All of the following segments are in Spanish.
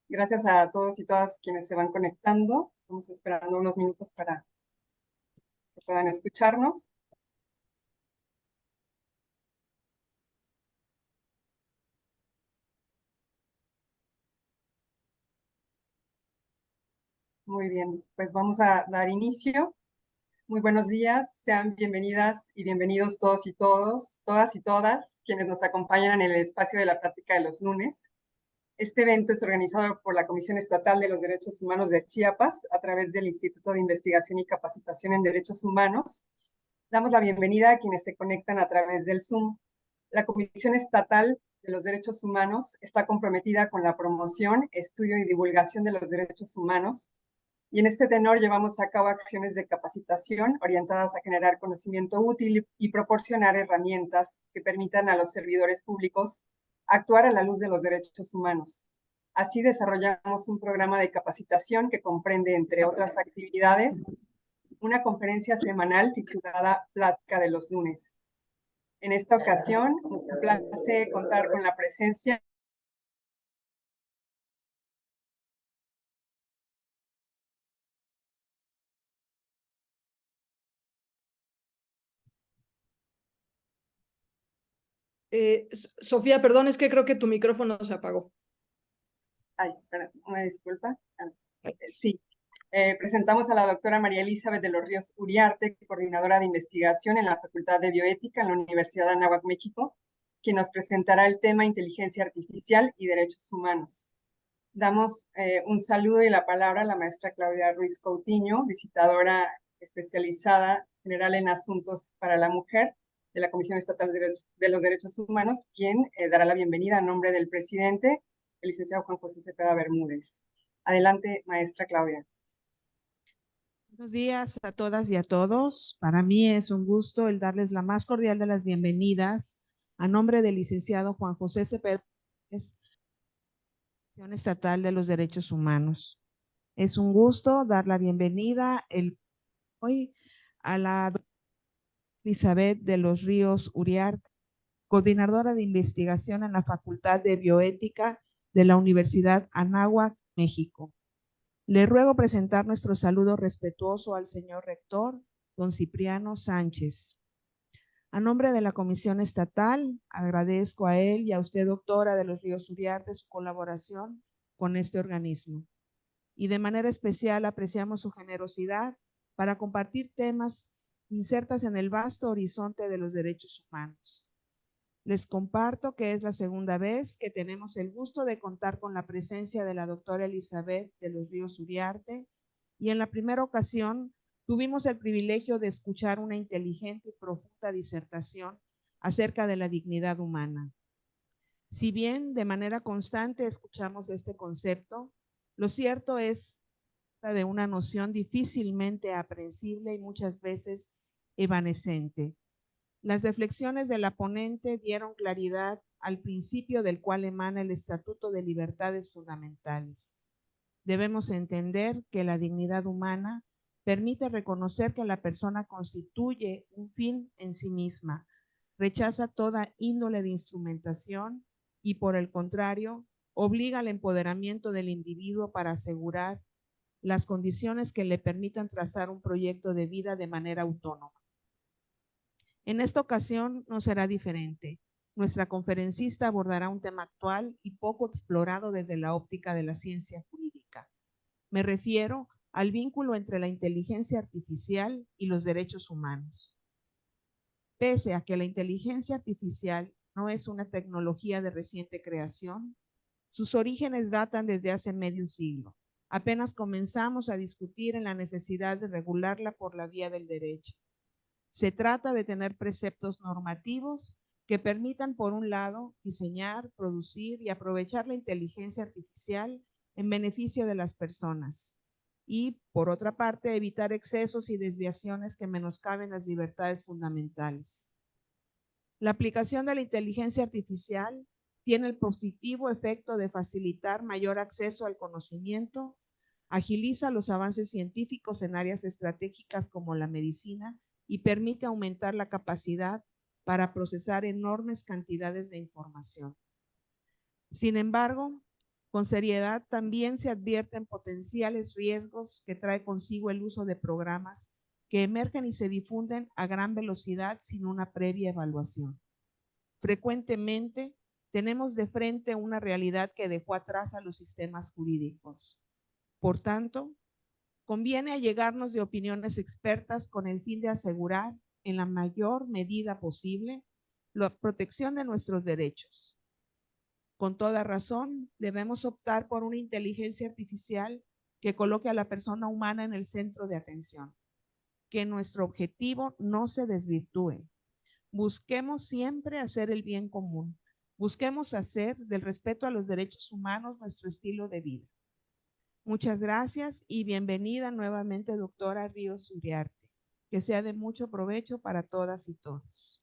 Gracias a todos y todas quienes se van conectando. Estamos esperando unos minutos para que puedan escucharnos. Muy bien, pues vamos a dar inicio. Muy buenos días, sean bienvenidas y bienvenidos todos y todas y todas, quienes nos acompañan en el espacio de la plática de los lunes. Este evento es organizado por la Comisión Estatal de los Derechos Humanos de Chiapas a través del Instituto de Investigación y Capacitación en Derechos Humanos. Damos la bienvenida a quienes se conectan a través del Zoom. La Comisión Estatal de los Derechos Humanos está comprometida con la promoción, estudio y divulgación de los derechos humanos, y en este tenor llevamos a cabo acciones de capacitación orientadas a generar conocimiento útil y proporcionar herramientas que permitan a los servidores públicos actuar a la luz de los derechos humanos. Así desarrollamos un programa de capacitación que comprende, entre otras actividades, una conferencia semanal titulada Plática de los Lunes. En esta ocasión nos complace contar con la presencia Sofía, perdón, es que creo que tu micrófono se apagó. Ay, una disculpa. Sí, presentamos a la doctora María Elizabeth de los Ríos Uriarte, coordinadora de investigación en la Facultad de Bioética en la Universidad de Anáhuac, México, quien nos presentará el tema Inteligencia Artificial y Derechos Humanos. Damos un saludo y la palabra a la maestra Claudia Ruiz Coutinho, visitadora especializada general en asuntos para la mujer de la Comisión Estatal de los Derechos Humanos, quien dará la bienvenida a nombre del presidente, el licenciado Juan José Cepeda Bermúdez. Adelante, maestra Claudia. Buenos días a todas y a todos. Para mí es un gusto el darles la más cordial de las bienvenidas a nombre del licenciado Juan José Cepeda, Comisión Estatal de los Derechos Humanos. Es un gusto dar la bienvenida hoy a la doctora Elizabeth de los Ríos Uriarte, coordinadora de investigación en la Facultad de Bioética de la Universidad Anáhuac, México. Le ruego presentar nuestro saludo respetuoso al señor rector, don Cipriano Sánchez. A nombre de la Comisión Estatal, agradezco a él y a usted, doctora de los Ríos Uriarte, su colaboración con este organismo. Y de manera especial apreciamos su generosidad para compartir temas insertas en el vasto horizonte de los derechos humanos. Les comparto que es la segunda vez que tenemos el gusto de contar con la presencia de la doctora Elizabeth de los Ríos Uriarte, y en la primera ocasión tuvimos el privilegio de escuchar una inteligente y profunda disertación acerca de la dignidad humana. Si bien de manera constante escuchamos este concepto, lo cierto es de una noción difícilmente aprehensible y muchas veces evanescente. Las reflexiones de la ponente dieron claridad al principio del cual emana el Estatuto de Libertades Fundamentales. Debemos entender que la dignidad humana permite reconocer que la persona constituye un fin en sí misma, rechaza toda índole de instrumentación y, por el contrario, obliga al empoderamiento del individuo para asegurar las condiciones que le permitan trazar un proyecto de vida de manera autónoma. En esta ocasión no será diferente. Nuestra conferencista abordará un tema actual y poco explorado desde la óptica de la ciencia jurídica. Me refiero al vínculo entre la inteligencia artificial y los derechos humanos. Pese a que la inteligencia artificial no es una tecnología de reciente creación, sus orígenes datan desde hace medio siglo. Apenas comenzamos a discutir en la necesidad de regularla por la vía del derecho. Se trata de tener preceptos normativos que permitan, por un lado, diseñar, producir y aprovechar la inteligencia artificial en beneficio de las personas, y, por otra parte, evitar excesos y desviaciones que menoscaben las libertades fundamentales. La aplicación de la inteligencia artificial tiene el positivo efecto de facilitar mayor acceso al conocimiento, agiliza los avances científicos en áreas estratégicas como la medicina y permite aumentar la capacidad para procesar enormes cantidades de información. Sin embargo, con seriedad también se advierten potenciales riesgos que trae consigo el uso de programas que emergen y se difunden a gran velocidad sin una previa evaluación. Frecuentemente tenemos de frente una realidad que dejó atrás a los sistemas jurídicos. Por tanto, conviene allegarnos de opiniones expertas con el fin de asegurar, en la mayor medida posible, la protección de nuestros derechos. Con toda razón, debemos optar por una inteligencia artificial que coloque a la persona humana en el centro de atención. Que nuestro objetivo no se desvirtúe. Busquemos siempre hacer el bien común. Busquemos hacer del respeto a los derechos humanos nuestro estilo de vida. Muchas gracias y bienvenida nuevamente, doctora Ríos Uriarte. Que sea de mucho provecho para todas y todos.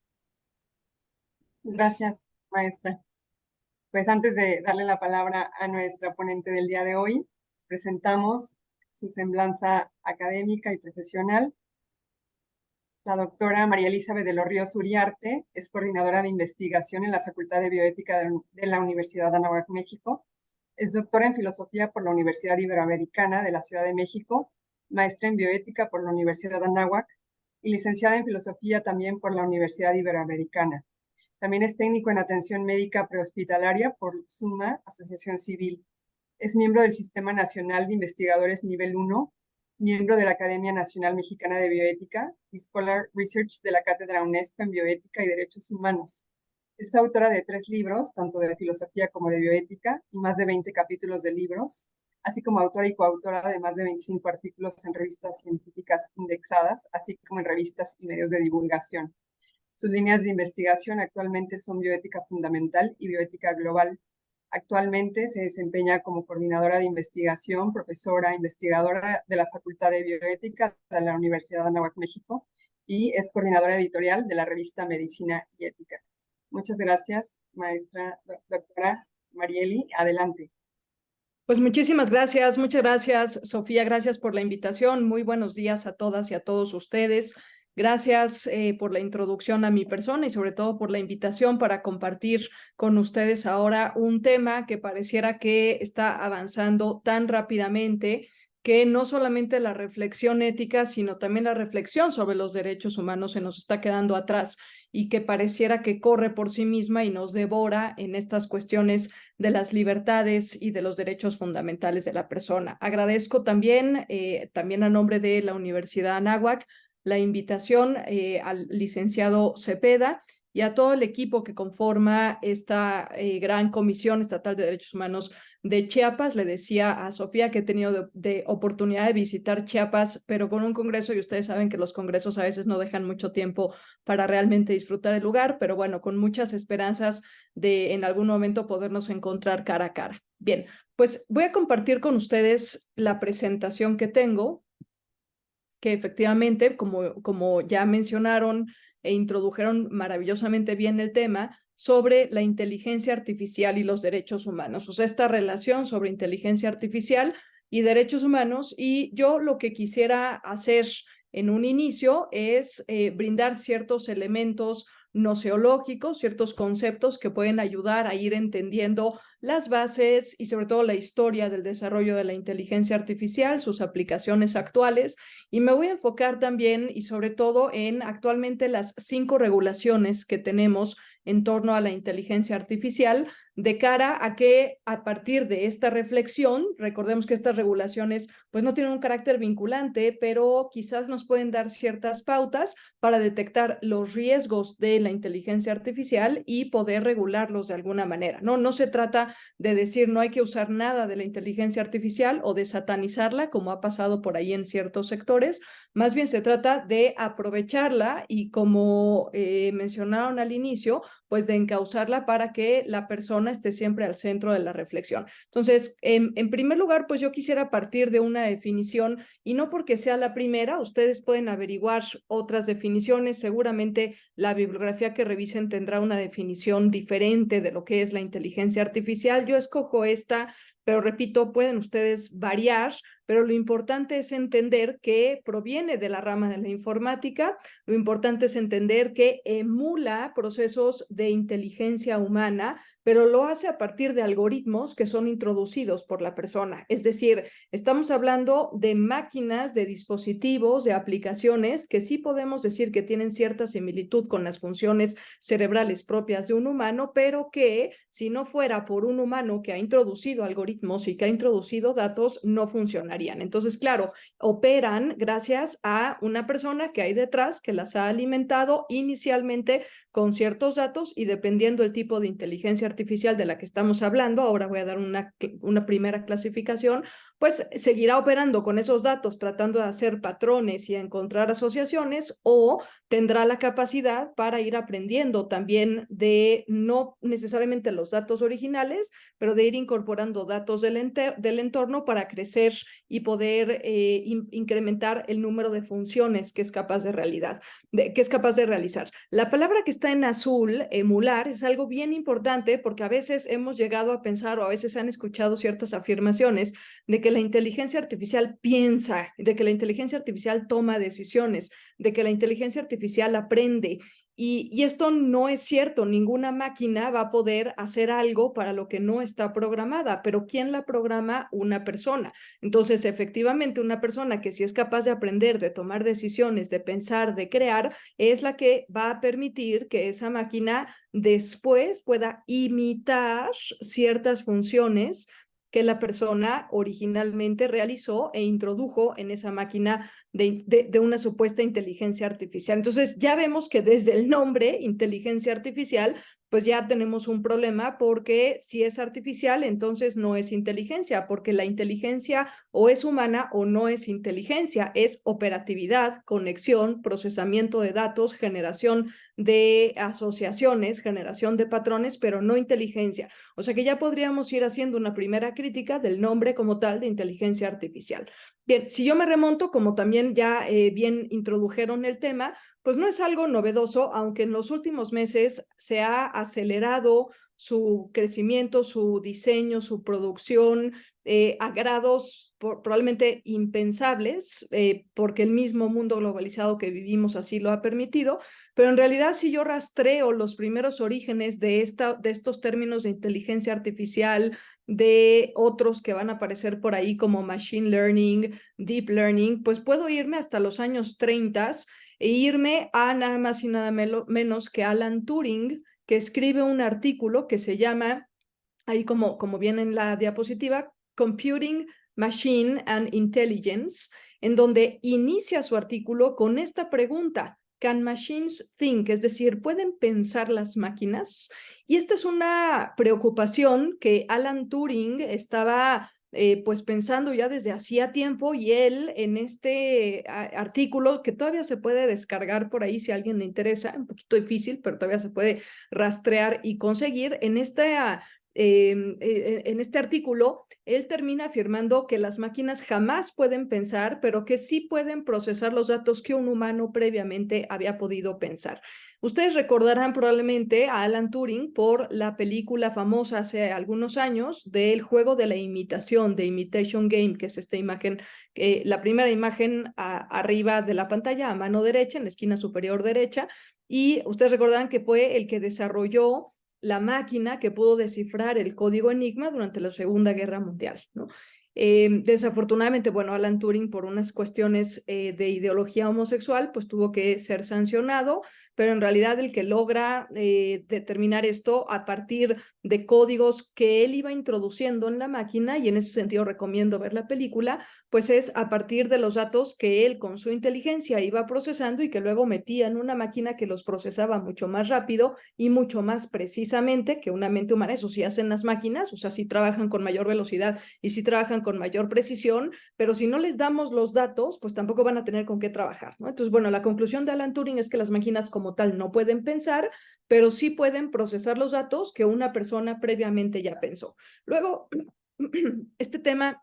Gracias, maestra. Pues antes de darle la palabra a nuestra ponente del día de hoy, presentamos su semblanza académica y profesional. La doctora María Elizabeth de los Ríos Uriarte es coordinadora de investigación en la Facultad de Bioética de la Universidad de Anáhuac, México. Es doctora en filosofía por la Universidad Iberoamericana de la Ciudad de México, maestra en bioética por la Universidad de Anáhuac y licenciada en filosofía también por la Universidad Iberoamericana. También es técnico en atención médica prehospitalaria por SUMA, Asociación Civil. Es miembro del Sistema Nacional de Investigadores Nivel 1, miembro de la Academia Nacional Mexicana de Bioética y Scholar Research de la Cátedra UNESCO en Bioética y Derechos Humanos. Es autora de 3 libros, tanto de filosofía como de bioética, y más de 20 capítulos de libros, así como autora y coautora de más de 25 artículos en revistas científicas indexadas, así como en revistas y medios de divulgación. Sus líneas de investigación actualmente son bioética fundamental y bioética global. Actualmente se desempeña como coordinadora de investigación, profesora, investigadora de la Facultad de Bioética de la Universidad de Anáhuac, México, y es coordinadora editorial de la revista Medicina y Ética. Muchas gracias, maestra doctora Marieli. Adelante. Pues muchísimas gracias, muchas gracias, Sofía, gracias por la invitación. Muy buenos días a todas y a todos ustedes. Gracias por la introducción a mi persona y sobre todo por la invitación para compartir con ustedes ahora un tema que pareciera que está avanzando tan rápidamente que no solamente la reflexión ética, sino también la reflexión sobre los derechos humanos se nos está quedando atrás y que pareciera que corre por sí misma y nos devora en estas cuestiones de las libertades y de los derechos fundamentales de la persona. Agradezco también a nombre de la Universidad Anáhuac, la invitación al licenciado Cepeda y a todo el equipo que conforma esta gran Comisión Estatal de Derechos Humanos de Chiapas. Le decía a Sofía que he tenido de oportunidad de visitar Chiapas, pero con un congreso, y ustedes saben que los congresos a veces no dejan mucho tiempo para realmente disfrutar el lugar, pero bueno, con muchas esperanzas de en algún momento podernos encontrar cara a cara. Bien, pues voy a compartir con ustedes la presentación que tengo, que efectivamente, como ya mencionaron e introdujeron maravillosamente bien el tema, sobre la inteligencia artificial y los derechos humanos. O sea, esta relación sobre inteligencia artificial y derechos humanos. Y yo lo que quisiera hacer en un inicio es brindar ciertos elementos noceológicos, ciertos conceptos que pueden ayudar a ir entendiendo las bases y sobre todo la historia del desarrollo de la inteligencia artificial, sus aplicaciones actuales, y me voy a enfocar también y sobre todo en actualmente las 5 regulaciones que tenemos en torno a la inteligencia artificial, de cara a que a partir de esta reflexión, recordemos que estas regulaciones pues no tienen un carácter vinculante, pero quizás nos pueden dar ciertas pautas para detectar los riesgos de la inteligencia artificial y poder regularlos de alguna manera. No se trata trata de decir no hay que usar nada de la inteligencia artificial o de satanizarla, como ha pasado por ahí en ciertos sectores. Más bien se trata de aprovecharla y, como mencionaron al inicio, pues de encauzarla para que la persona esté siempre al centro de la reflexión. Entonces, en primer lugar, pues yo quisiera partir de una definición, y no porque sea la primera, ustedes pueden averiguar otras definiciones, seguramente la bibliografía que revisen tendrá una definición diferente de lo que es la inteligencia artificial. Yo escojo esta, pero repito, pueden ustedes variar, pero lo importante es entender que proviene de la rama de la informática, lo importante es entender que emula procesos de inteligencia humana, pero lo hace a partir de algoritmos que son introducidos por la persona. Es decir, estamos hablando de máquinas, de dispositivos, de aplicaciones que sí podemos decir que tienen cierta similitud con las funciones cerebrales propias de un humano, pero que si no fuera por un humano que ha introducido algoritmos y que ha introducido datos, no funcionarían. Entonces, claro, operan gracias a una persona que hay detrás que las ha alimentado inicialmente con ciertos datos, y dependiendo del tipo de inteligencia artificial de la que estamos hablando, ahora voy a dar una primera clasificación, pues seguirá operando con esos datos tratando de hacer patrones y encontrar asociaciones, o tendrá la capacidad para ir aprendiendo también de no necesariamente los datos originales, pero de ir incorporando datos del entorno para crecer y poder incrementar el número de funciones que es capaz de realizar. La palabra que está en azul, emular, es algo bien importante, porque a veces hemos llegado a pensar, o a veces han escuchado ciertas afirmaciones de que la inteligencia artificial piensa, de que la inteligencia artificial toma decisiones, de que la inteligencia artificial aprende. Y esto no es cierto. Ninguna máquina va a poder hacer algo para lo que no está programada, pero ¿quién la programa? Una persona. Entonces, efectivamente, una persona que sí es capaz de aprender, de tomar decisiones, de pensar, de crear, es la que va a permitir que esa máquina después pueda imitar ciertas funciones que la persona originalmente realizó e introdujo en esa máquina de una supuesta inteligencia artificial. Entonces, ya vemos que desde el nombre, inteligencia artificial, pues ya tenemos un problema, porque si es artificial, entonces no es inteligencia, porque la inteligencia o es humana o no es inteligencia, es operatividad, conexión, procesamiento de datos, generación de asociaciones, generación de patrones, pero no inteligencia. O sea que ya podríamos ir haciendo una primera crítica del nombre como tal de inteligencia artificial. Bien, si yo me remonto, como también ya bien introdujeron el tema, pues no es algo novedoso, aunque en los últimos meses se ha acelerado su crecimiento, su diseño, su producción, a grados probablemente impensables, porque el mismo mundo globalizado que vivimos así lo ha permitido. Pero en realidad, si yo rastreo los primeros orígenes de estos términos de inteligencia artificial, de otros que van a aparecer por ahí como machine learning, deep learning, pues puedo irme hasta los años 30 e irme a nada más y nada menos que Alan Turing, que escribe un artículo que se llama, ahí como viene en la diapositiva, Computing, Machine and Intelligence, en donde inicia su artículo con esta pregunta: ¿Can machines think? Es decir, ¿pueden pensar las máquinas? Y esta es una preocupación que Alan Turing estaba pues pensando ya desde hacía tiempo, y él en este artículo, que todavía se puede descargar por ahí si a alguien le interesa, un poquito difícil, pero todavía se puede rastrear y conseguir, en este artículo, él termina afirmando que las máquinas jamás pueden pensar, pero que sí pueden procesar los datos que un humano previamente había podido pensar. Ustedes recordarán probablemente a Alan Turing por la película famosa hace algunos años del juego de la imitación, de Imitation Game, que es esta imagen, la primera imagen arriba de la pantalla, a mano derecha, en la esquina superior derecha, y ustedes recordarán que fue el que desarrolló la máquina que pudo descifrar el código Enigma durante la Segunda Guerra Mundial, ¿no? Desafortunadamente, bueno, Alan Turing, por unas cuestiones de ideología homosexual, pues tuvo que ser sancionado, pero en realidad el que logra determinar esto a partir de códigos que él iba introduciendo en la máquina, y en ese sentido recomiendo ver la película, pues es a partir de los datos que él con su inteligencia iba procesando y que luego metía en una máquina que los procesaba mucho más rápido y mucho más precisamente que una mente humana. Eso sí hacen las máquinas, o sea, sí trabajan con mayor velocidad y sí trabajan con mayor precisión, pero si no les damos los datos, pues tampoco van a tener con qué trabajar, ¿no? Entonces, bueno, la conclusión de Alan Turing es que las máquinas como tal no pueden pensar, pero sí pueden procesar los datos que una persona previamente ya pensó. Luego, este tema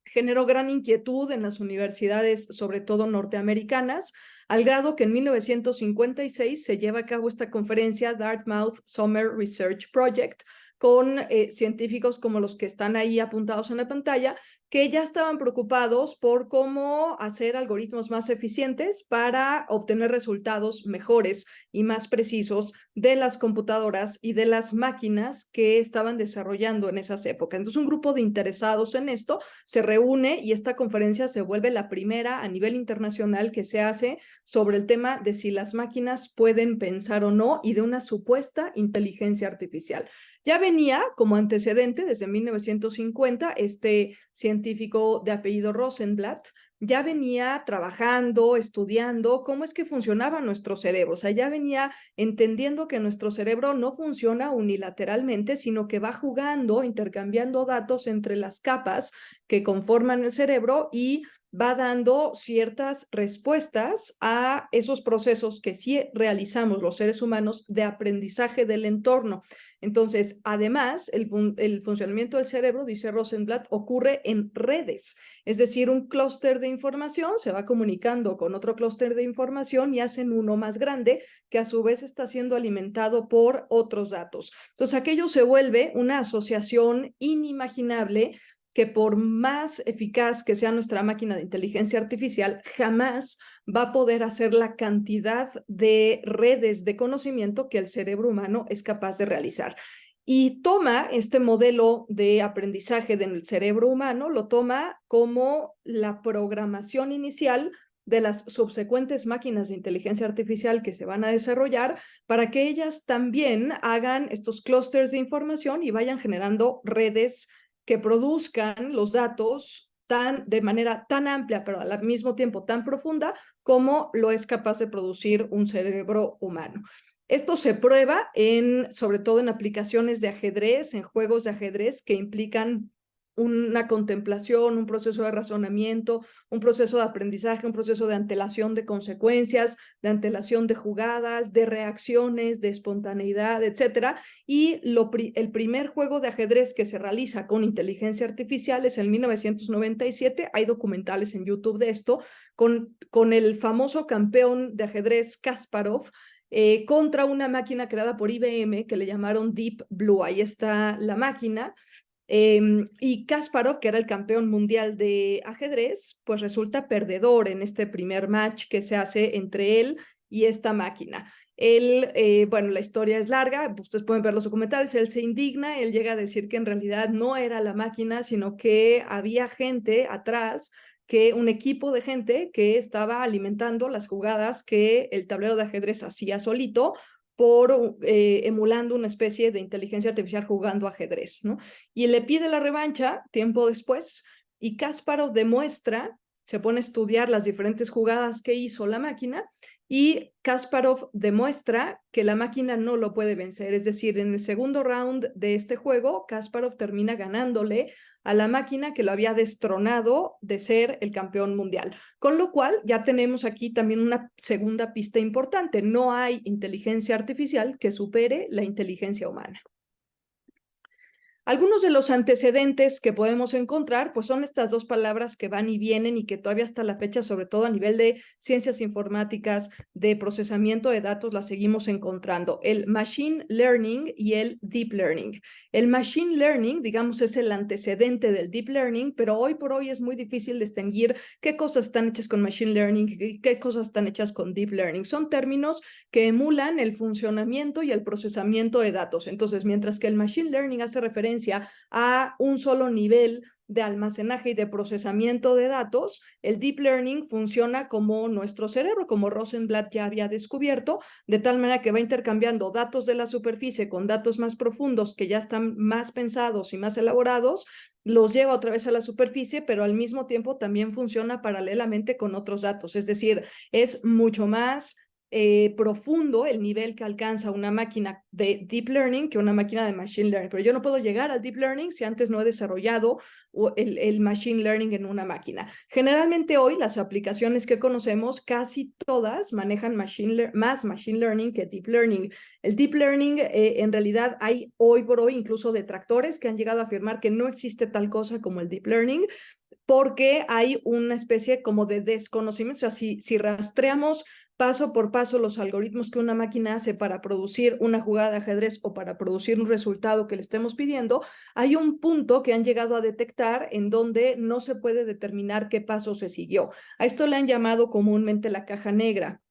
generó gran inquietud en las universidades, sobre todo norteamericanas, al grado que en 1956 se lleva a cabo esta conferencia Dartmouth Summer Research Project, con científicos como los que están ahí apuntados en la pantalla, que ya estaban preocupados por cómo hacer algoritmos más eficientes para obtener resultados mejores y más precisos de las computadoras y de las máquinas que estaban desarrollando en esas épocas. Entonces, un grupo de interesados en esto se reúne y esta conferencia se vuelve la primera a nivel internacional que se hace sobre el tema de si las máquinas pueden pensar o no y de una supuesta inteligencia artificial. Ya venía como antecedente desde 1950 este científico de apellido Rosenblatt, ya venía trabajando, estudiando cómo es que funcionaba nuestro cerebro. O sea, ya venía entendiendo que nuestro cerebro no funciona unilateralmente, sino que va jugando, intercambiando datos entre las capas que conforman el cerebro y va dando ciertas respuestas a esos procesos que sí realizamos los seres humanos de aprendizaje del entorno. Entonces, además, el funcionamiento del cerebro, dice Rosenblatt, ocurre en redes, es decir, un clúster de información se va comunicando con otro clúster de información y hacen uno más grande que a su vez está siendo alimentado por otros datos. Entonces, aquello se vuelve una asociación inimaginable que por más eficaz que sea nuestra máquina de inteligencia artificial, jamás va a poder hacer la cantidad de redes de conocimiento que el cerebro humano es capaz de realizar. Y toma este modelo de aprendizaje del cerebro humano, lo toma como la programación inicial de las subsecuentes máquinas de inteligencia artificial que se van a desarrollar para que ellas también hagan estos clústeres de información y vayan generando redes que produzcan los datos de manera tan amplia, pero al mismo tiempo tan profunda, como lo es capaz de producir un cerebro humano. Esto se prueba sobre todo en aplicaciones de ajedrez, en juegos de ajedrez que implican una contemplación, un proceso de razonamiento, un proceso de aprendizaje, un proceso de antelación de consecuencias, de antelación de jugadas, de reacciones, de espontaneidad, etcétera. Y el primer juego de ajedrez que se realiza con inteligencia artificial es en 1997. Hay documentales en YouTube de esto, con el famoso campeón de ajedrez Kasparov, contra una máquina creada por IBM que le llamaron Deep Blue. Ahí está la máquina. Y Kasparov, que era el campeón mundial de ajedrez, pues resulta perdedor en este primer match que se hace entre él y esta máquina. Él, bueno, la historia es larga, ustedes pueden ver los documentales, él se indigna, él llega a decir que en realidad no era la máquina, sino que había gente atrás, un equipo de gente que estaba alimentando las jugadas que el tablero de ajedrez hacía solito, emulando una especie de inteligencia artificial jugando ajedrez, ¿no? Y le pide la revancha tiempo después y Kasparov se pone a estudiar las diferentes jugadas que hizo la máquina y Kasparov demuestra que la máquina no lo puede vencer. Es decir, en el segundo round de este juego, Kasparov termina ganándole a la máquina que lo había destronado de ser el campeón mundial. Con lo cual, ya tenemos aquí también una segunda pista importante. No hay inteligencia artificial que supere la inteligencia humana. Algunos de los antecedentes que podemos encontrar, pues son estas dos palabras que van y vienen y que todavía hasta la fecha, sobre todo a nivel de ciencias informáticas, de procesamiento de datos, las seguimos encontrando. El machine learning y el deep learning. El machine learning, digamos, es el antecedente del deep learning, pero hoy por hoy es muy difícil distinguir qué cosas están hechas con machine learning y qué cosas están hechas con deep learning. Son términos que emulan el funcionamiento y el procesamiento de datos. Entonces, mientras que el machine learning hace referencia a un solo nivel de almacenaje y de procesamiento de datos, el Deep Learning funciona como nuestro cerebro, como Rosenblatt ya había descubierto, de tal manera que va intercambiando datos de la superficie con datos más profundos que ya están más pensados y más elaborados, los lleva otra vez a la superficie, pero al mismo tiempo también funciona paralelamente con otros datos. Es decir, es mucho más profundo el nivel que alcanza una máquina de Deep Learning que una máquina de Machine Learning. Pero yo no puedo llegar al Deep Learning si antes no he desarrollado el Machine Learning en una máquina. Generalmente hoy las aplicaciones que conocemos, casi todas manejan más Machine Learning que Deep Learning. El Deep Learning, en realidad, hay hoy por hoy incluso detractores que han llegado a afirmar que no existe tal cosa como el Deep Learning, porque hay una especie como de desconocimiento. O sea, si rastreamos paso por paso los algoritmos que una máquina hace para producir una jugada de ajedrez o para producir un resultado que le estemos pidiendo, hay un punto que han llegado a detectar en donde no se puede determinar qué paso se siguió. A esto le han llamado comúnmente la caja negra.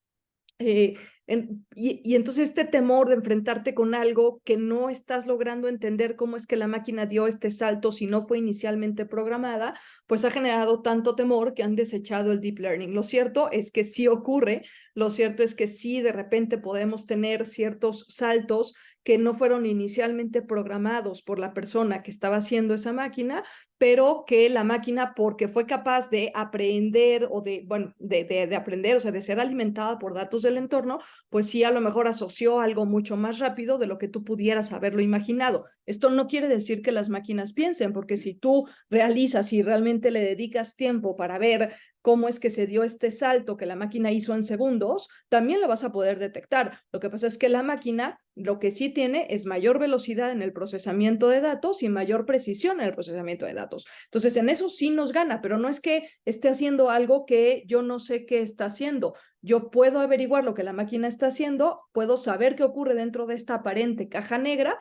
Y entonces este temor de enfrentarte con algo que no estás logrando entender cómo es que la máquina dio este salto si no fue inicialmente programada, pues ha generado tanto temor que han desechado el Deep Learning. Lo cierto es que sí ocurre, lo cierto es que sí de repente podemos tener ciertos saltos que no fueron inicialmente programados por la persona que estaba haciendo esa máquina, pero que la máquina, porque fue capaz de aprender o de aprender, o sea, de ser alimentada por datos del entorno, pues sí, a lo mejor asoció algo mucho más rápido de lo que tú pudieras haberlo imaginado. Esto no quiere decir que las máquinas piensen, porque si tú realizas y realmente le dedicas tiempo para ver cómo es que se dio este salto que la máquina hizo en segundos, también lo vas a poder detectar. Lo que pasa es que la máquina lo que sí tiene es mayor velocidad en el procesamiento de datos y mayor precisión en el procesamiento de datos. Entonces, en eso sí nos gana, pero no es que esté haciendo algo que yo no sé qué está haciendo. Yo puedo averiguar lo que la máquina está haciendo, puedo saber qué ocurre dentro de esta aparente caja negra,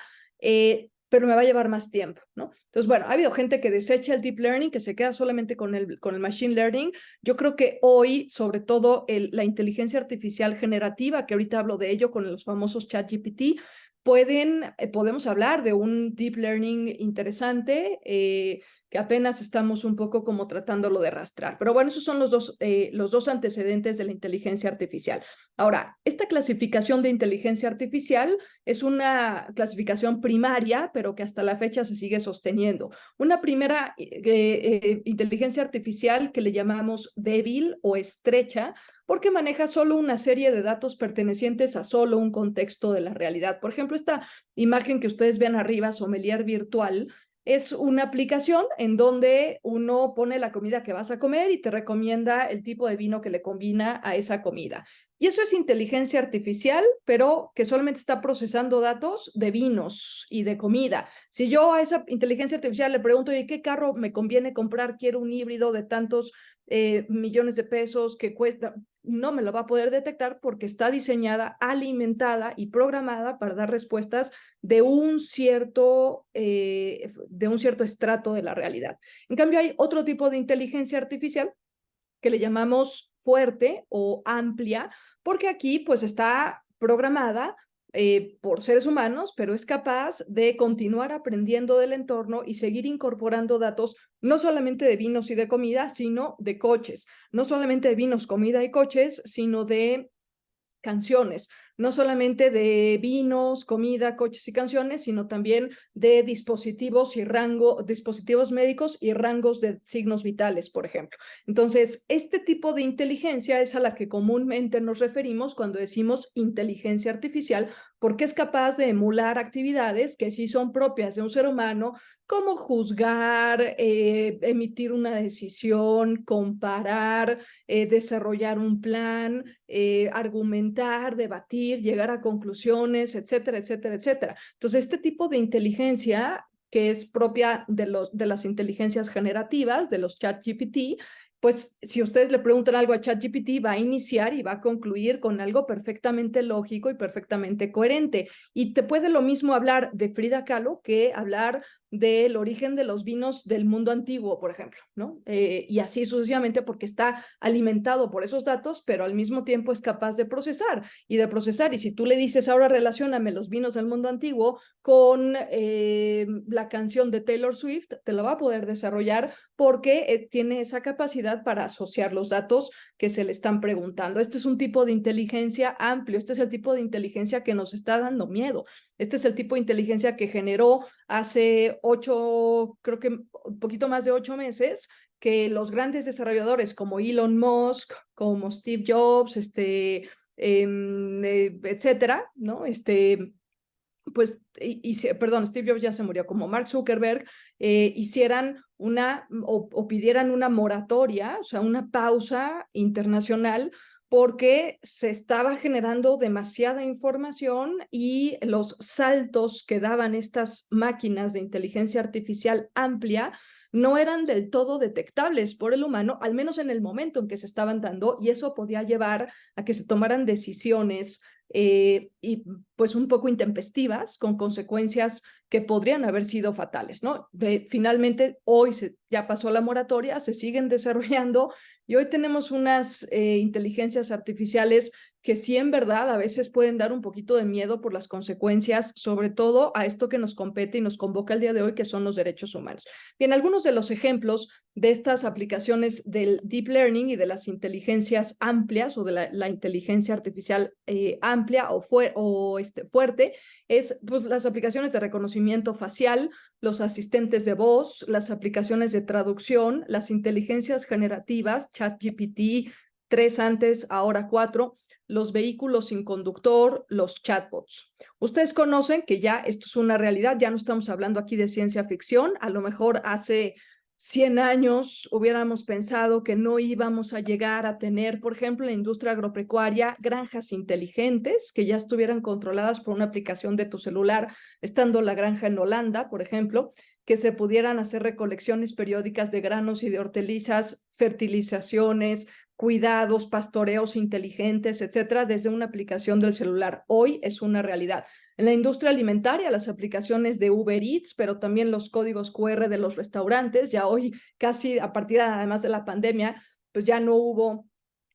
pero me va a llevar más tiempo, ¿no? Entonces, bueno, ha habido gente que desecha el Deep Learning, que se queda solamente con el Machine Learning. Yo creo que hoy, sobre todo, la inteligencia artificial generativa, que ahorita hablo de ello con los famosos ChatGPT, podemos hablar de un Deep Learning interesante, que apenas estamos un poco como tratándolo de rastrear. Pero bueno, esos son los dos antecedentes de la inteligencia artificial. Ahora, esta clasificación de inteligencia artificial es una clasificación primaria, pero que hasta la fecha se sigue sosteniendo. Una primera inteligencia artificial que le llamamos débil o estrecha, porque maneja solo una serie de datos pertenecientes a solo un contexto de la realidad. Por ejemplo, esta imagen que ustedes ven arriba, Sommelier Virtual, es una aplicación en donde uno pone la comida que vas a comer y te recomienda el tipo de vino que le combina a esa comida. Y eso es inteligencia artificial, pero que solamente está procesando datos de vinos y de comida. Si yo a esa inteligencia artificial le pregunto, ¿y qué carro me conviene comprar? Quiero un híbrido de tantos millones de pesos que cuesta, no me lo va a poder detectar porque está diseñada, alimentada y programada para dar respuestas de un cierto estrato de la realidad. En cambio, hay otro tipo de inteligencia artificial que le llamamos fuerte o amplia, porque aquí pues está programada por seres humanos, pero es capaz de continuar aprendiendo del entorno y seguir incorporando datos no solamente de vinos y de comida, sino de coches, no solamente de vinos, comida y coches, sino de canciones, no solamente de vinos, comida, coches y canciones, sino también de dispositivos médicos y rangos de signos vitales, por ejemplo. Entonces, este tipo de inteligencia es a la que comúnmente nos referimos cuando decimos inteligencia artificial, porque es capaz de emular actividades que sí son propias de un ser humano, como juzgar, emitir una decisión, comparar, desarrollar un plan, argumentar, debatir, llegar a conclusiones, etcétera, etcétera, etcétera. Entonces, este tipo de inteligencia que es propia de las inteligencias generativas, de los ChatGPT, pues si ustedes le preguntan algo a ChatGPT, va a iniciar y va a concluir con algo perfectamente lógico y perfectamente coherente. Y te puede lo mismo hablar de Frida Kahlo que hablar del origen de los vinos del mundo antiguo, por ejemplo, ¿no? Y así sucesivamente, porque está alimentado por esos datos, pero al mismo tiempo es capaz de procesar. Y si tú le dices, ahora relacióname los vinos del mundo antiguo con la canción de Taylor Swift, te la va a poder desarrollar porque tiene esa capacidad para asociar los datos que se le están preguntando. Este es un tipo de inteligencia amplio, este es el tipo de inteligencia que nos está dando miedo. Este es el tipo de inteligencia que generó hace 8, creo que un poquito más de 8 meses, que los grandes desarrolladores como Elon Musk, como Steve Jobs, etcétera, ¿no? Pues, perdón, Steve Jobs ya se murió, como Mark Zuckerberg, hicieran o pidieran una moratoria, o sea, una pausa internacional, porque se estaba generando demasiada información y los saltos que daban estas máquinas de inteligencia artificial amplia no eran del todo detectables por el humano, al menos en el momento en que se estaban dando, y eso podía llevar a que se tomaran decisiones y pues un poco intempestivas, con consecuencias que podrían haber sido fatales, ¿no? Finalmente, hoy ya pasó la moratoria, se siguen desarrollando y hoy tenemos unas inteligencias artificiales que sí en verdad a veces pueden dar un poquito de miedo por las consecuencias, sobre todo a esto que nos compete y nos convoca el día de hoy, que son los derechos humanos. Bien, algunos de los ejemplos de estas aplicaciones del deep learning y de las inteligencias amplias o de la inteligencia artificial amplia o fuerte es pues, las aplicaciones de reconocimiento facial, los asistentes de voz, las aplicaciones de traducción, las inteligencias generativas, ChatGPT 3 antes, ahora 4, los vehículos sin conductor, los chatbots. Ustedes conocen que ya esto es una realidad, ya no estamos hablando aquí de ciencia ficción, a lo mejor hace 100 años hubiéramos pensado que no íbamos a llegar a tener, por ejemplo, en la industria agropecuaria, granjas inteligentes que ya estuvieran controladas por una aplicación de tu celular, estando la granja en Holanda, por ejemplo, que se pudieran hacer recolecciones periódicas de granos y de hortalizas, fertilizaciones, cuidados, pastoreos inteligentes, etcétera, desde una aplicación del celular. Hoy es una realidad. En la industria alimentaria, las aplicaciones de Uber Eats, pero también los códigos QR de los restaurantes, ya hoy casi a partir además de la pandemia, pues ya no hubo,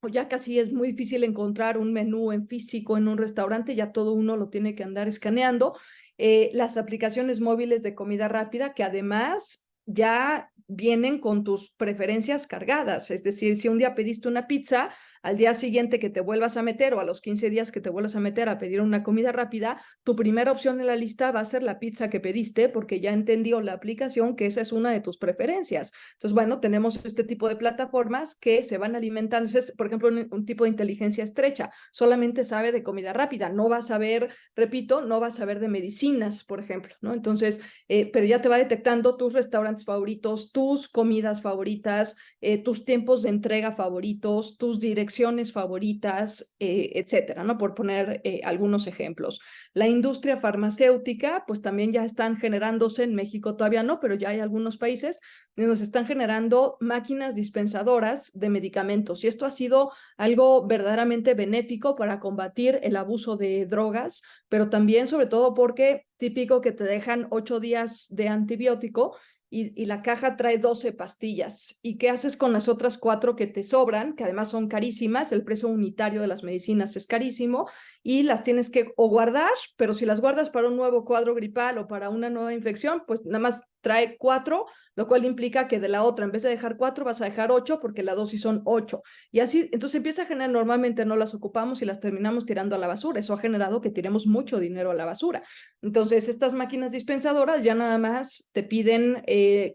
o ya casi es muy difícil encontrar un menú en físico en un restaurante, ya todo uno lo tiene que andar escaneando. Las aplicaciones móviles de comida rápida, que además ya vienen con tus preferencias cargadas, es decir, si un día pediste una pizza, al día siguiente que te vuelvas a meter o a los 15 días que te vuelvas a meter a pedir una comida rápida, tu primera opción en la lista va a ser la pizza que pediste porque ya entendió la aplicación que esa es una de tus preferencias. Entonces, bueno, tenemos este tipo de plataformas que se van alimentando. Entonces, por ejemplo, un tipo de inteligencia estrecha, solamente sabe de comida rápida, no va a saber, repito, no va a saber de medicinas, por ejemplo, ¿no? Entonces, pero ya te va detectando tus restaurantes favoritos, tus comidas favoritas, tus tiempos de entrega favoritos, tus direcciones favoritas, etcétera, ¿no? Por poner algunos ejemplos. La industria farmacéutica, pues también ya están generándose, en México todavía no, pero ya hay algunos países donde se están generando máquinas dispensadoras de medicamentos y esto ha sido algo verdaderamente benéfico para combatir el abuso de drogas, pero también sobre todo porque típico que te dejan 8 días de antibiótico y la caja trae 12 pastillas. ¿Y qué haces con las otras 4 que te sobran? Que además son carísimas, el precio unitario de las medicinas es carísimo y las tienes que o guardar, pero si las guardas para un nuevo cuadro gripal o para una nueva infección, pues nada más trae 4, lo cual implica que de la otra, en vez de dejar 4, vas a dejar 8 porque la dosis son 8. Y así, entonces empieza a generar, normalmente no las ocupamos y las terminamos tirando a la basura. Eso ha generado que tiremos mucho dinero a la basura. Entonces, estas máquinas dispensadoras ya nada más te piden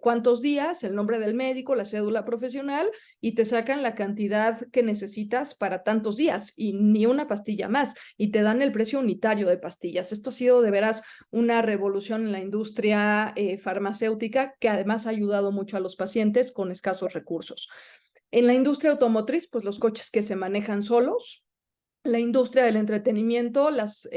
cuántos días, el nombre del médico, la cédula profesional y te sacan la cantidad que necesitas para tantos días y ni una pastilla más y te dan el precio unitario de pastillas. Esto ha sido de veras una revolución en la industria farmacéutica que además ha ayudado mucho a los pacientes con escasos recursos. En la industria automotriz, pues los coches que se manejan solos, la industria del entretenimiento, las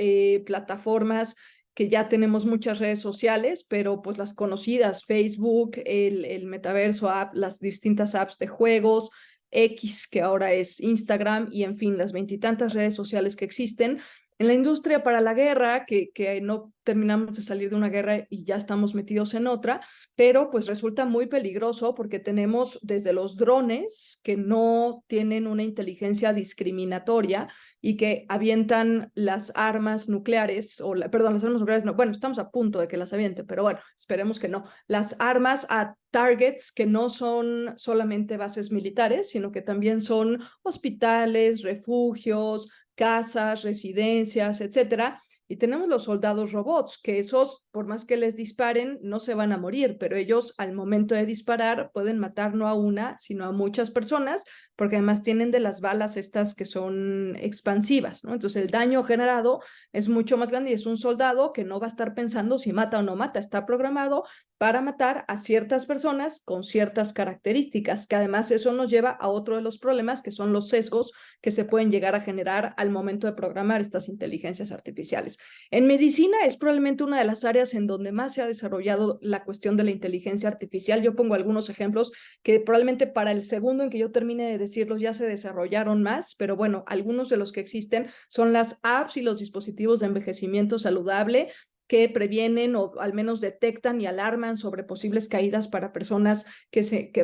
plataformas que ya tenemos muchas redes sociales, pero pues las conocidas, Facebook, el metaverso app, las distintas apps de juegos, X, que ahora es Instagram, y en fin, las 20 y tantas redes sociales que existen, En la industria para la guerra, que no terminamos de salir de una guerra y ya estamos metidos en otra, pero pues resulta muy peligroso porque tenemos desde los drones que no tienen una inteligencia discriminatoria y que avientan las armas nucleares, perdón, las armas nucleares no, bueno, estamos a punto de que las avienten, pero bueno, esperemos que no. Las armas a targets que no son solamente bases militares, sino que también son hospitales, refugios, casas, residencias, etcétera. Y tenemos los soldados robots, que esos, por más que les disparen, no se van a morir, pero ellos al momento de disparar pueden matar no a una, sino a muchas personas, porque además tienen de las balas estas que son expansivas, ¿no? Entonces el daño generado es mucho más grande y es un soldado que no va a estar pensando si mata o no mata, está programado para matar a ciertas personas con ciertas características, que además eso nos lleva a otro de los problemas, que son los sesgos que se pueden llegar a generar al momento de programar estas inteligencias artificiales. En medicina es probablemente una de las áreas en donde más se ha desarrollado la cuestión de la inteligencia artificial. Yo pongo algunos ejemplos que probablemente para el segundo en que yo termine de decirlos ya se desarrollaron más, pero bueno, algunos de los que existen son las apps y los dispositivos de envejecimiento saludable, que previenen o al menos detectan y alarman sobre posibles caídas para personas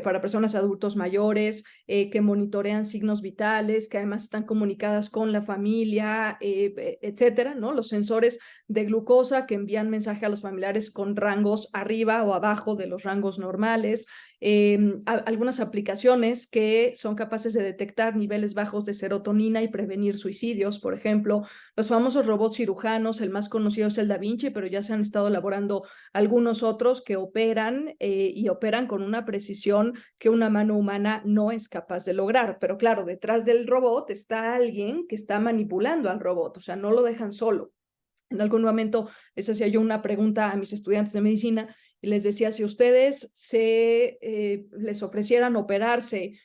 para personas adultos mayores, que monitorean signos vitales, que además están comunicadas con la familia, etcétera, ¿no? Los sensores de glucosa que envían mensaje a los familiares con rangos arriba o abajo de los rangos normales. Algunas aplicaciones que son capaces de detectar niveles bajos de serotonina y prevenir suicidios, por ejemplo. Los famosos robots cirujanos, el más conocido es el Da Vinci, pero ya se han estado elaborando algunos otros que operan y operan con una precisión que una mano humana no es capaz de lograr. Pero claro, detrás del robot está alguien que está manipulando al robot, o sea, no lo dejan solo. En algún momento les hacía yo una pregunta a mis estudiantes de medicina y les decía, si ustedes les ofrecieran operarse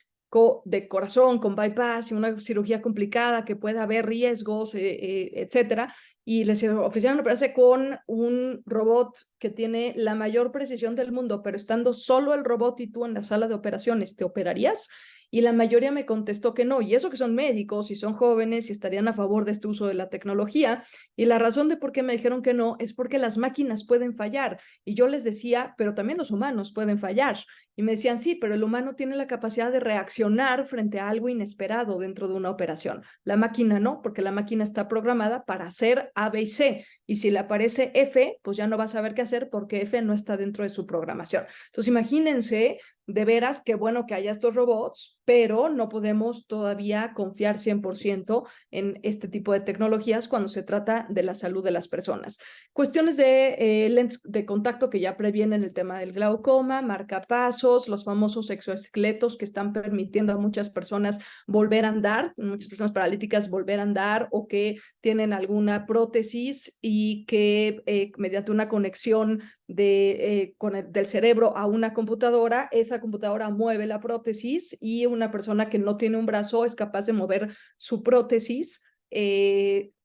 de corazón, con bypass y una cirugía complicada que pueda haber riesgos, etcétera, y les ofrecieran operarse con un robot que tiene la mayor precisión del mundo, pero estando solo el robot y tú en la sala de operaciones, ¿te operarías? Y la mayoría me contestó que no, y eso que son médicos y son jóvenes y estarían a favor de este uso de la tecnología, y la razón de por qué me dijeron que no es porque las máquinas pueden fallar, y yo les decía, pero también los humanos pueden fallar, y me decían, sí, pero el humano tiene la capacidad de reaccionar frente a algo inesperado dentro de una operación, la máquina no, porque la máquina está programada para hacer A, B y C, y si le aparece F, pues ya no va a saber qué hacer porque F no está dentro de su programación. Entonces imagínense de veras qué bueno que haya estos robots, pero no podemos todavía confiar 100% en este tipo de tecnologías cuando se trata de la salud de las personas. Cuestiones de lentes de contacto que ya previenen el tema del glaucoma, marcapasos, los famosos exoesqueletos que están permitiendo a muchas personas volver a andar, muchas personas paralíticas volver a andar o que tienen alguna prótesis y que mediante una conexión del cerebro a una computadora, esa computadora mueve la prótesis y una persona que no tiene un brazo es capaz de mover su prótesis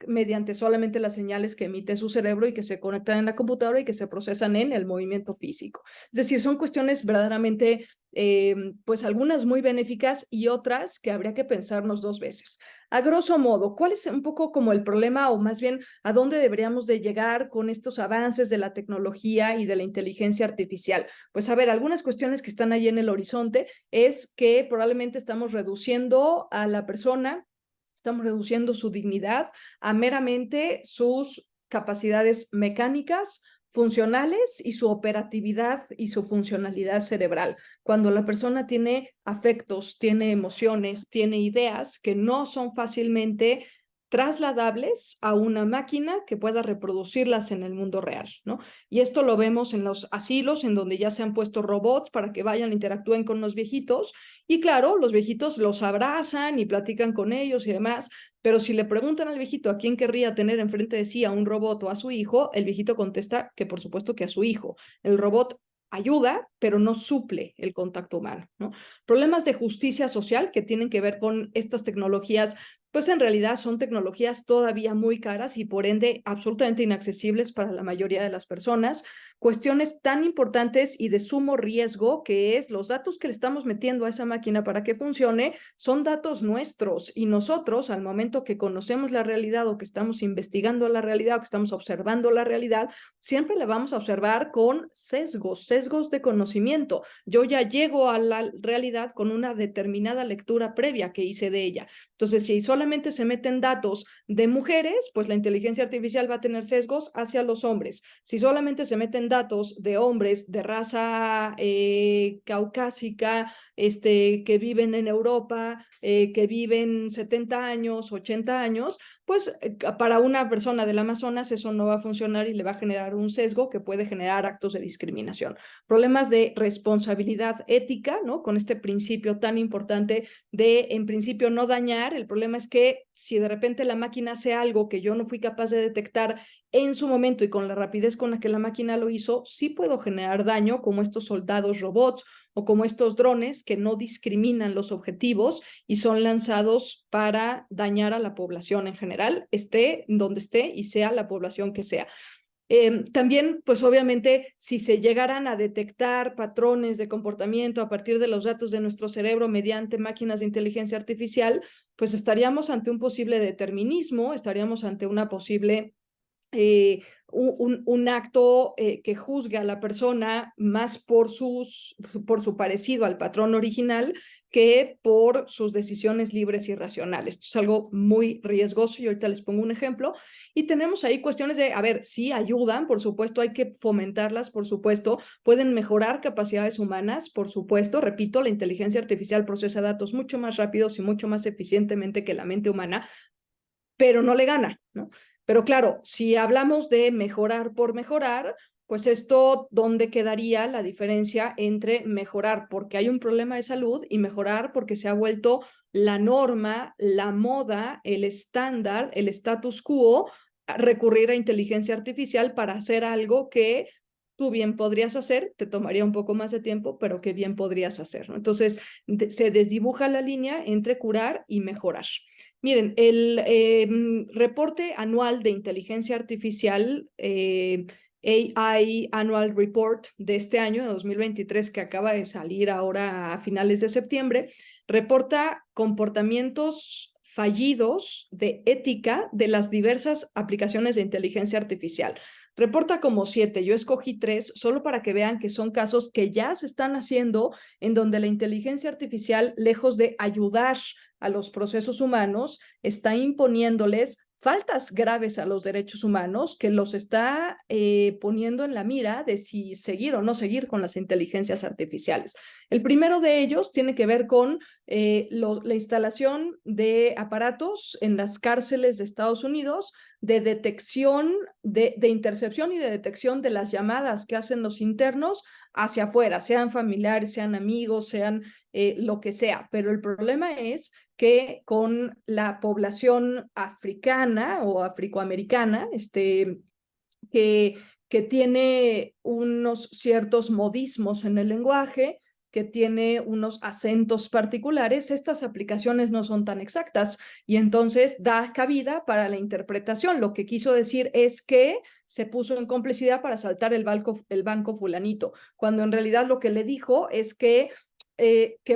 mediante solamente las señales que emite su cerebro y que se conectan en la computadora y que se procesan en el movimiento físico. Es decir, son cuestiones verdaderamente, pues algunas muy benéficas y otras que habría que pensarnos dos veces. A grosso modo, ¿cuál es un poco como el problema o más bien a dónde deberíamos de llegar con estos avances de la tecnología y de la inteligencia artificial? Pues a ver, algunas cuestiones que están ahí en el horizonte es que probablemente estamos reduciendo a la persona, estamos reduciendo su dignidad a meramente sus capacidades mecánicas, funcionales y su operatividad y su funcionalidad cerebral. Cuando la persona tiene afectos, tiene emociones, tiene ideas que no son fácilmente trasladables a una máquina que pueda reproducirlas en el mundo real, ¿no? Y esto lo vemos en los asilos, en donde ya se han puesto robots para que vayan, interactúen con los viejitos, y claro, los viejitos los abrazan y platican con ellos y demás, pero si le preguntan al viejito a quién querría tener enfrente de sí, a un robot o a su hijo, el viejito contesta que por supuesto que a su hijo. El robot ayuda, pero no suple el contacto humano, ¿no? Problemas de justicia social que tienen que ver con estas tecnologías pues en realidad son tecnologías todavía muy caras y por ende absolutamente inaccesibles para la mayoría de las personas. Cuestiones tan importantes y de sumo riesgo, que es los datos que le estamos metiendo a esa máquina para que funcione, son datos nuestros, y nosotros al momento que conocemos la realidad o que estamos investigando la realidad o que estamos observando la realidad, siempre la vamos a observar con sesgos de conocimiento. Yo ya llego a la realidad con una determinada lectura previa que hice de ella. Entonces, si solamente se meten datos de mujeres, pues la inteligencia artificial va a tener sesgos hacia los hombres. Si solamente se meten datos de hombres de raza caucásica, que viven en Europa, que viven 70 años, 80 años, pues para una persona del Amazonas eso no va a funcionar y le va a generar un sesgo que puede generar actos de discriminación. Problemas de responsabilidad ética, ¿no? Con este principio tan importante de, en principio, no dañar. El problema es que si de repente la máquina hace algo que yo no fui capaz de detectar en su momento y con la rapidez con la que la máquina lo hizo, sí puedo generar daño, como estos soldados robots o como estos drones que no discriminan los objetivos y son lanzados para dañar a la población en general, esté donde esté y sea la población que sea. También, pues obviamente, si se llegaran a detectar patrones de comportamiento a partir de los datos de nuestro cerebro mediante máquinas de inteligencia artificial, pues estaríamos ante un posible determinismo, estaríamos ante una posible un acto que juzgue a la persona más por su parecido al patrón original que por sus decisiones libres y racionales. Esto es algo muy riesgoso y ahorita les pongo un ejemplo. Y tenemos ahí cuestiones de, a ver, sí ayudan, por supuesto, hay que fomentarlas, por supuesto, pueden mejorar capacidades humanas, por supuesto. Repito, la inteligencia artificial procesa datos mucho más rápidos y mucho más eficientemente que la mente humana, pero no le gana, ¿no? Pero claro, si hablamos de mejorar por mejorar, pues esto, ¿dónde quedaría la diferencia entre mejorar porque hay un problema de salud y mejorar porque se ha vuelto la norma, la moda, el estándar, el status quo, a recurrir a inteligencia artificial para hacer algo que tú bien podrías hacer, te tomaría un poco más de tiempo, pero que bien podrías hacer, ¿no? Entonces, se desdibuja la línea entre curar y mejorar. Miren, el reporte anual de inteligencia artificial, AI Annual Report de este año, de 2023, que acaba de salir ahora a finales de septiembre, reporta comportamientos fallidos de ética de las diversas aplicaciones de inteligencia artificial. Reporta como 7, yo escogí 3, solo para que vean que son casos que ya se están haciendo en donde la inteligencia artificial, lejos de ayudar a los procesos humanos, está imponiéndoles faltas graves a los derechos humanos que los está poniendo en la mira de si seguir o no seguir con las inteligencias artificiales. El primero de ellos tiene que ver con la instalación de aparatos en las cárceles de Estados Unidos de detección, de intercepción y de detección de las llamadas que hacen los internos hacia afuera, sean familiares, sean amigos, sean lo que sea. Pero el problema es que con la población africana o africoamericana, que tiene unos ciertos modismos en el lenguaje, que tiene unos acentos particulares, estas aplicaciones no son tan exactas y entonces da cabida para la interpretación. Lo que quiso decir es que se puso en complicidad para asaltar el banco fulanito, cuando en realidad lo que le dijo es que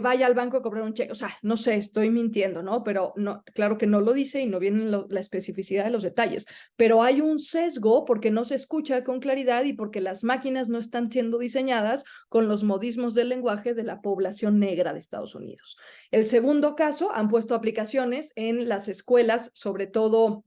vaya al banco a cobrar un cheque. O sea, no sé, estoy mintiendo, ¿no? Pero no, claro que no lo dice y no viene la especificidad de los detalles. Pero hay un sesgo porque no se escucha con claridad y porque las máquinas no están siendo diseñadas con los modismos del lenguaje de la población negra de Estados Unidos. El segundo caso, han puesto aplicaciones en las escuelas, sobre todo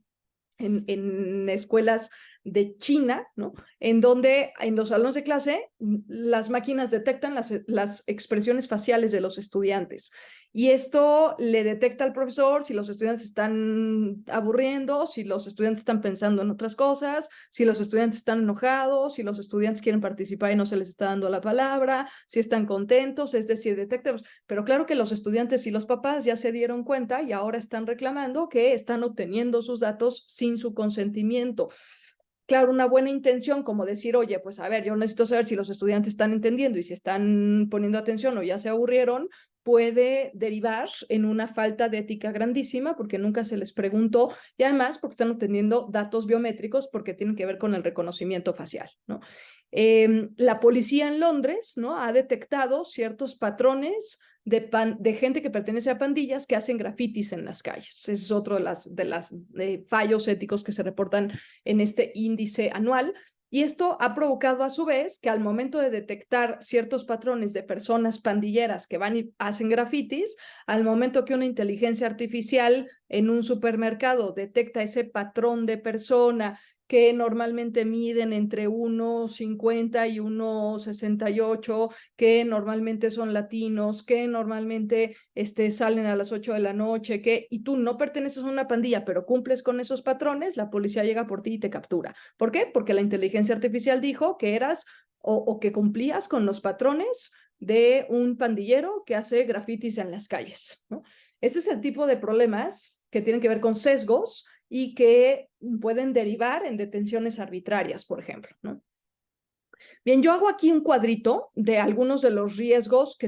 en escuelas de China, ¿no? En donde en los salones de clase las máquinas detectan las expresiones faciales de los estudiantes. Y esto le detecta al profesor si los estudiantes están aburriendo, si los estudiantes están pensando en otras cosas, si los estudiantes están enojados, si los estudiantes quieren participar y no se les está dando la palabra, si están contentos, es decir, detecta. Pero claro que los estudiantes y los papás ya se dieron cuenta y ahora están reclamando que están obteniendo sus datos sin su consentimiento. Claro, una buena intención como decir, oye, pues a ver, yo necesito saber si los estudiantes están entendiendo y si están poniendo atención o ya se aburrieron, puede derivar en una falta de ética grandísima porque nunca se les preguntó y además porque están obteniendo datos biométricos porque tienen que ver con el reconocimiento facial, ¿no? La policía en Londres, ¿no?, ha detectado ciertos patrones de gente que pertenece a pandillas que hacen grafitis en las calles. Ese es otro de las fallos éticos que se reportan en este índice anual. Y esto ha provocado a su vez que al momento de detectar ciertos patrones de personas pandilleras que van y hacen grafitis, al momento que una inteligencia artificial en un supermercado detecta ese patrón de persona que normalmente miden entre 1,50 y 1,68, que normalmente son latinos, que normalmente salen a las 8 de la noche, y tú no perteneces a una pandilla, pero cumples con esos patrones, la policía llega por ti y te captura. ¿Por qué? Porque la inteligencia artificial dijo que eras o que cumplías con los patrones de un pandillero que hace grafitis en las calles, ¿no? Ese es el tipo de problemas que tienen que ver con sesgos y que pueden derivar en detenciones arbitrarias, por ejemplo, ¿no? Bien, yo hago aquí un cuadrito de algunos de los riesgos que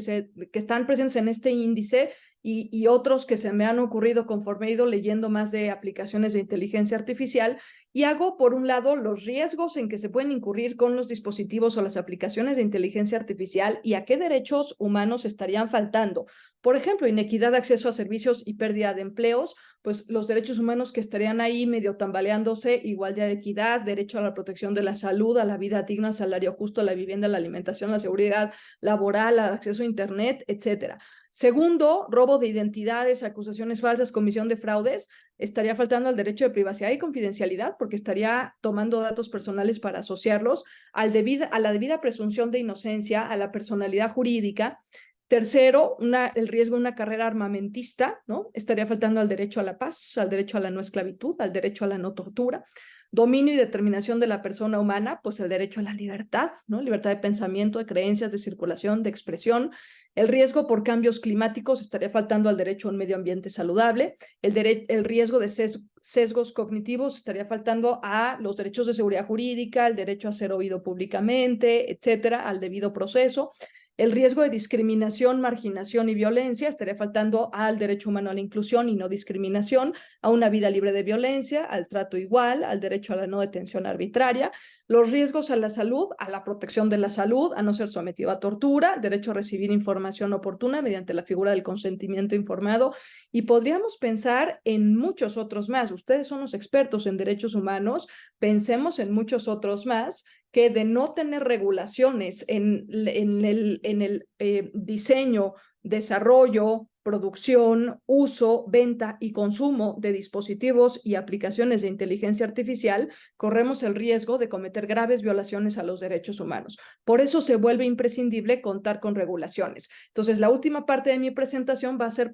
están presentes en este índice y otros que se me han ocurrido conforme he ido leyendo más de aplicaciones de inteligencia artificial, y hago, por un lado, los riesgos en que se pueden incurrir con los dispositivos o las aplicaciones de inteligencia artificial y a qué derechos humanos estarían faltando. Por ejemplo, inequidad de acceso a servicios y pérdida de empleos, pues los derechos humanos que estarían ahí medio tambaleándose: igualdad de equidad, derecho a la protección de la salud, a la vida digna, al salario justo, a la vivienda, a la alimentación, a la seguridad laboral, al acceso a internet, etcétera. Segundo, robo de identidades, acusaciones falsas, comisión de fraudes. Estaría faltando al derecho de privacidad y confidencialidad porque estaría tomando datos personales para asociarlos, a la debida presunción de inocencia, a la personalidad jurídica. Tercero, el riesgo de una carrera armamentista, ¿no? Estaría faltando al derecho a la paz, al derecho a la no esclavitud, al derecho a la no tortura. Dominio y determinación de la persona humana, pues el derecho a la libertad, ¿no? Libertad de pensamiento, de creencias, de circulación, de expresión. El riesgo por cambios climáticos, estaría faltando al derecho a un medio ambiente saludable. El riesgo de sesgos cognitivos, estaría faltando a los derechos de seguridad jurídica, el derecho a ser oído públicamente, etcétera, al debido proceso. El riesgo de discriminación, marginación y violencia, estaría faltando al derecho humano a la inclusión y no discriminación, a una vida libre de violencia, al trato igual, al derecho a la no detención arbitraria. Los riesgos a la salud, a la protección de la salud, a no ser sometido a tortura, derecho a recibir información oportuna mediante la figura del consentimiento informado, y podríamos pensar en muchos otros más. Ustedes son los expertos en derechos humanos, pensemos en muchos otros más que, de no tener regulaciones en el diseño, desarrollo, producción, uso, venta y consumo de dispositivos y aplicaciones de inteligencia artificial, corremos el riesgo de cometer graves violaciones a los derechos humanos. Por eso se vuelve imprescindible contar con regulaciones. Entonces, la última parte de mi presentación va a ser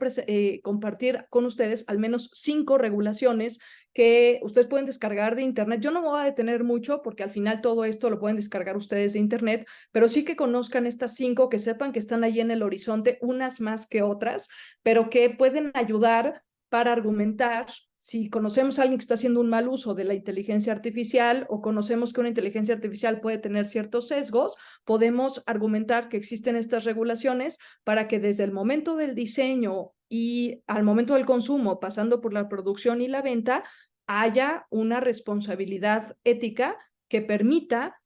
compartir con ustedes al menos 5 regulaciones que ustedes pueden descargar de internet. Yo no me voy a detener mucho porque al final todo esto lo pueden descargar ustedes de internet, pero sí que conozcan estas 5, que sepan que están ahí en el horizonte, unas más que otras, pero que pueden ayudar para argumentar. Si conocemos a alguien que está haciendo un mal uso de la inteligencia artificial o conocemos que una inteligencia artificial puede tener ciertos sesgos, podemos argumentar que existen estas regulaciones para que desde el momento del diseño y al momento del consumo, pasando por la producción y la venta, haya una responsabilidad ética que permita,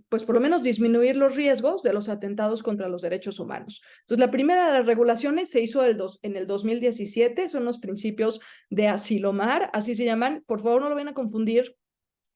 pues por lo menos disminuir los riesgos de los atentados contra los derechos humanos. Entonces, la primera de las regulaciones se hizo en el 2017, son los principios de Asilomar, así se llaman. Por favor, no lo vayan a confundir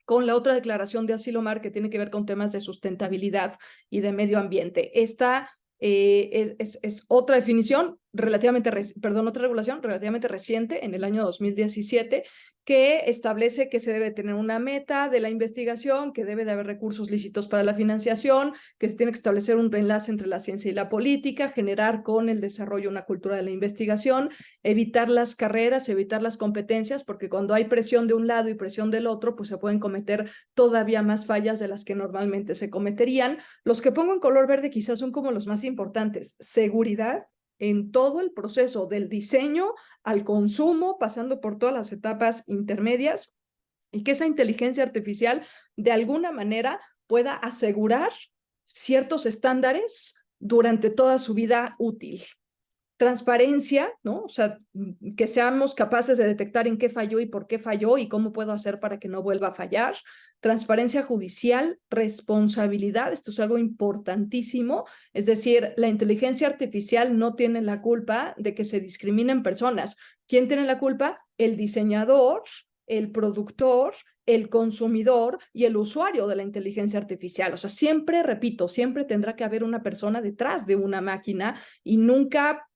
con la otra declaración de Asilomar que tiene que ver con temas de sustentabilidad y de medio ambiente. Esta es otra definición otra regulación relativamente reciente, en el año 2017, que establece que se debe tener una meta de la investigación, que debe de haber recursos lícitos para la financiación, que se tiene que establecer un enlace entre la ciencia y la política, generar con el desarrollo una cultura de la investigación, evitar las carreras, evitar las competencias, porque cuando hay presión de un lado y presión del otro, pues se pueden cometer todavía más fallas de las que normalmente se cometerían. Los que pongo en color verde quizás son como los más importantes: seguridad en todo el proceso, del diseño al consumo, pasando por todas las etapas intermedias, y que esa inteligencia artificial de alguna manera pueda asegurar ciertos estándares durante toda su vida útil. transparencia, ¿no? O sea, que seamos capaces de detectar en qué falló y por qué falló y cómo puedo hacer para que no vuelva a fallar. Transparencia judicial, responsabilidad, esto es algo importantísimo, es decir, la inteligencia artificial no tiene la culpa de que se discriminen personas. ¿Quién tiene la culpa? El diseñador, el productor, el consumidor y el usuario de la inteligencia artificial. O sea, siempre, repito, siempre tendrá que haber una persona detrás de una máquina y nunca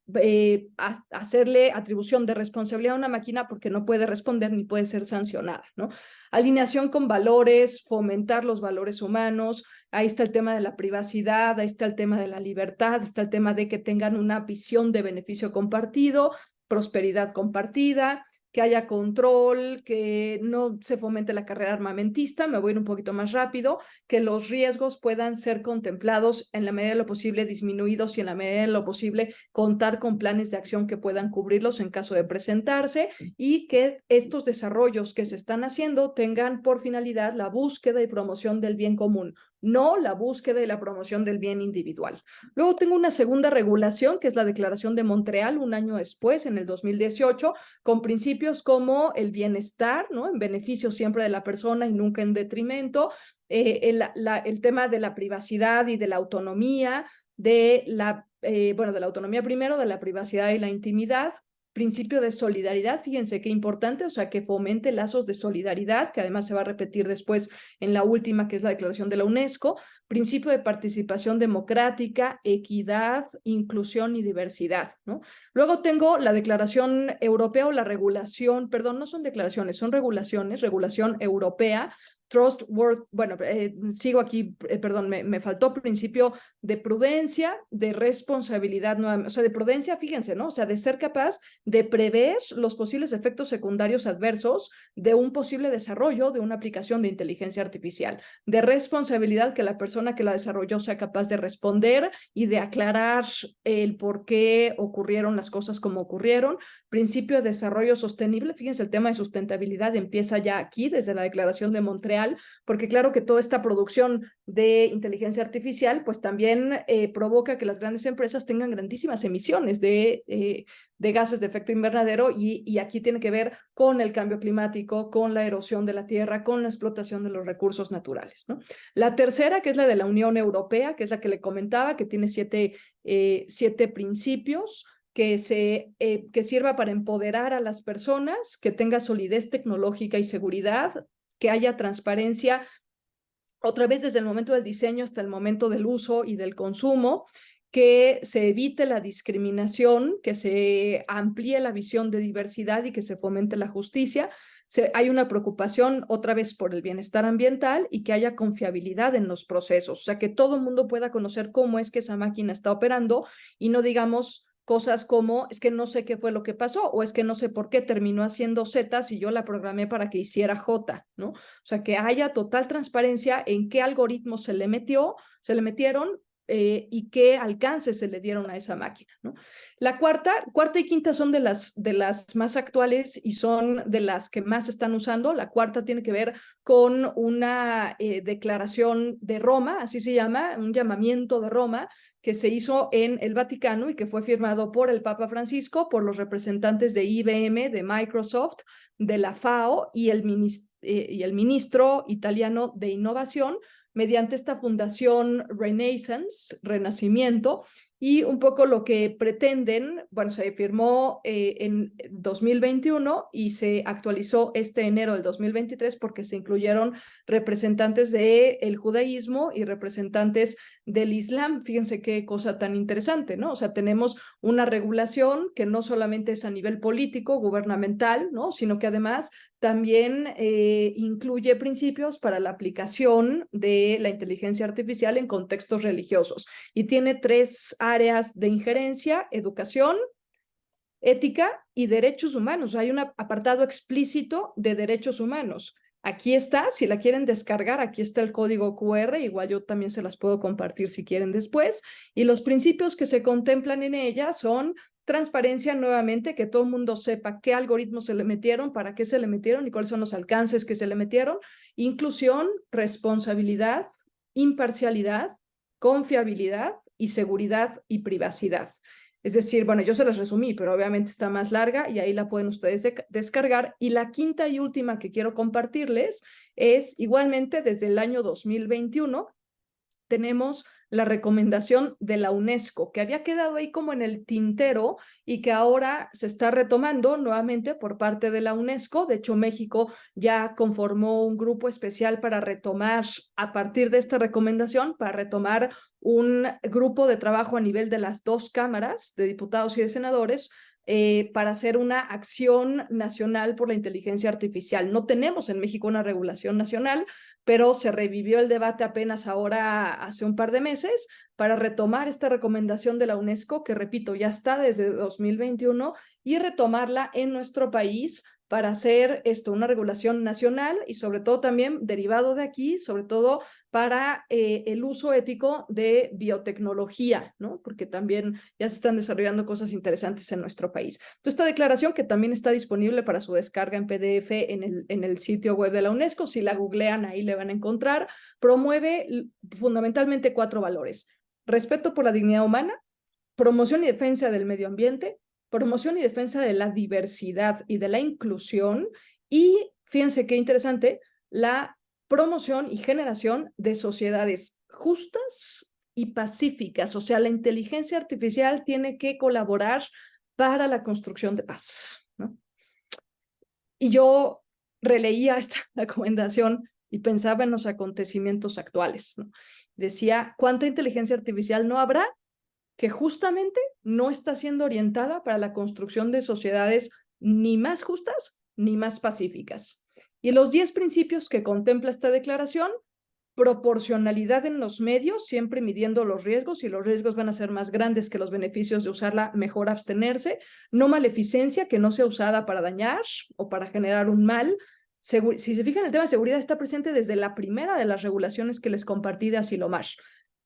hacerle atribución de responsabilidad a una máquina porque no puede responder ni puede ser sancionada, ¿no? Alineación con valores, fomentar los valores humanos, ahí está el tema de la privacidad, ahí está el tema de la libertad, está el tema de que tengan una visión de beneficio compartido, prosperidad compartida, que haya control, que no se fomente la carrera armamentista, me voy a ir un poquito más rápido, que los riesgos puedan ser contemplados en la medida de lo posible, disminuidos y en la medida de lo posible contar con planes de acción que puedan cubrirlos en caso de presentarse y que estos desarrollos que se están haciendo tengan por finalidad la búsqueda y promoción del bien común, no la búsqueda y la promoción del bien individual. Luego tengo una segunda regulación, que es la Declaración de Montreal, un año después, en el 2018, con principios como el bienestar, ¿no? En beneficio siempre de la persona y nunca en detrimento, el tema de la privacidad y de la autonomía, de la autonomía primero, de la privacidad y la intimidad, principio de solidaridad, fíjense qué importante, o sea, que fomente lazos de solidaridad, que además se va a repetir después en la última, que es la declaración de la UNESCO, principio de participación democrática, equidad, inclusión y diversidad, ¿no? Luego tengo la declaración europea o la regulación, perdón, no son declaraciones, son regulaciones, regulación europea, sigo aquí, perdón, me faltó principio de prudencia, de responsabilidad, o sea, de prudencia, fíjense, ¿no? O sea, de ser capaz de prever los posibles efectos secundarios adversos de un posible desarrollo de una aplicación de inteligencia artificial, de responsabilidad, que la persona que la desarrolló sea capaz de responder y de aclarar el por qué ocurrieron las cosas como ocurrieron, principio de desarrollo sostenible, fíjense, el tema de sustentabilidad empieza ya aquí, desde la Declaración de Montreal, porque claro que toda esta producción de inteligencia artificial pues también provoca que las grandes empresas tengan grandísimas emisiones de gases de efecto invernadero y aquí tiene que ver con el cambio climático, con la erosión de la tierra, con la explotación de los recursos naturales, ¿no? La tercera, que es la de la Unión Europea, que es la que le comentaba, que tiene siete principios, que sirva para empoderar a las personas, que tenga solidez tecnológica y seguridad, que haya transparencia, otra vez desde el momento del diseño hasta el momento del uso y del consumo, que se evite la discriminación, que se amplíe la visión de diversidad y que se fomente la justicia. Hay una preocupación otra vez por el bienestar ambiental y que haya confiabilidad en los procesos, o sea, que todo el mundo pueda conocer cómo es que esa máquina está operando y no digamos cosas como, es que no sé qué fue lo que pasó, o es que no sé por qué terminó haciendo Z si yo la programé para que hiciera J, ¿no? O sea, que haya total transparencia en qué algoritmos se le metieron, y qué alcances se le dieron a esa máquina, ¿no? La cuarta y quinta son de las más actuales y son de las que más están usando. La cuarta tiene que ver con una declaración de Roma, así se llama, un llamamiento de Roma, que se hizo en el Vaticano y que fue firmado por el Papa Francisco, por los representantes de IBM, de Microsoft, de la FAO y el ministro italiano de Innovación, mediante esta fundación Renaissance, Renacimiento, y un poco lo que pretenden, bueno, se firmó en 2021 y se actualizó este enero del 2023 porque se incluyeron representantes del judaísmo y representantes del Islam. Fíjense qué cosa tan interesante, ¿no? O sea, tenemos una regulación que no solamente es a nivel político, gubernamental, ¿no? Sino que además también incluye principios para la aplicación de la inteligencia artificial en contextos religiosos y tiene 3 áreas de injerencia: educación, ética y derechos humanos. Hay un apartado explícito de derechos humanos. Aquí está, si la quieren descargar, aquí está el código QR, igual yo también se las puedo compartir si quieren después, y los principios que se contemplan en ella son transparencia, nuevamente, que todo el mundo sepa qué algoritmos se le metieron, para qué se le metieron y cuáles son los alcances que se le metieron, inclusión, responsabilidad, imparcialidad, confiabilidad y seguridad y privacidad. Es decir, bueno, yo se las resumí, pero obviamente está más larga y ahí la pueden ustedes descargar. Y la quinta y última que quiero compartirles es igualmente desde el año 2021. Tenemos la recomendación de la UNESCO, que había quedado ahí como en el tintero y que ahora se está retomando nuevamente por parte de la UNESCO. De hecho, México ya conformó un grupo especial para retomar, a partir de esta recomendación, para retomar un grupo de trabajo a nivel de las dos cámaras de diputados y de senadores, para hacer una acción nacional por la inteligencia artificial. No tenemos en México una regulación nacional, pero se revivió el debate apenas ahora hace un par de meses para retomar esta recomendación de la UNESCO, que repito, ya está desde 2021, y retomarla en nuestro país para hacer esto, una regulación nacional y sobre todo también derivado de aquí, sobre todo para el uso ético de biotecnología, ¿no? Porque también ya se están desarrollando cosas interesantes en nuestro país. Entonces, esta declaración, que también está disponible para su descarga en PDF en el sitio web de la UNESCO, si la googlean ahí le van a encontrar, promueve fundamentalmente 4 valores: respeto por la dignidad humana, promoción y defensa del medio ambiente, promoción y defensa de la diversidad y de la inclusión, y fíjense qué interesante, la promoción y generación de sociedades justas y pacíficas. O sea, la inteligencia artificial tiene que colaborar para la construcción de paz, ¿no? Y yo releía esta recomendación y pensaba en los acontecimientos actuales, ¿no? Decía, ¿cuánta inteligencia artificial no habrá que justamente no está siendo orientada para la construcción de sociedades ni más justas ni más pacíficas? Y los 10 principios que contempla esta declaración: proporcionalidad en los medios, siempre midiendo los riesgos. Si los riesgos van a ser más grandes que los beneficios de usarla, mejor abstenerse. No maleficencia, que no sea usada para dañar o para generar un mal. Si se fijan, el tema de seguridad está presente desde la primera de las regulaciones que les compartí de Asilomar.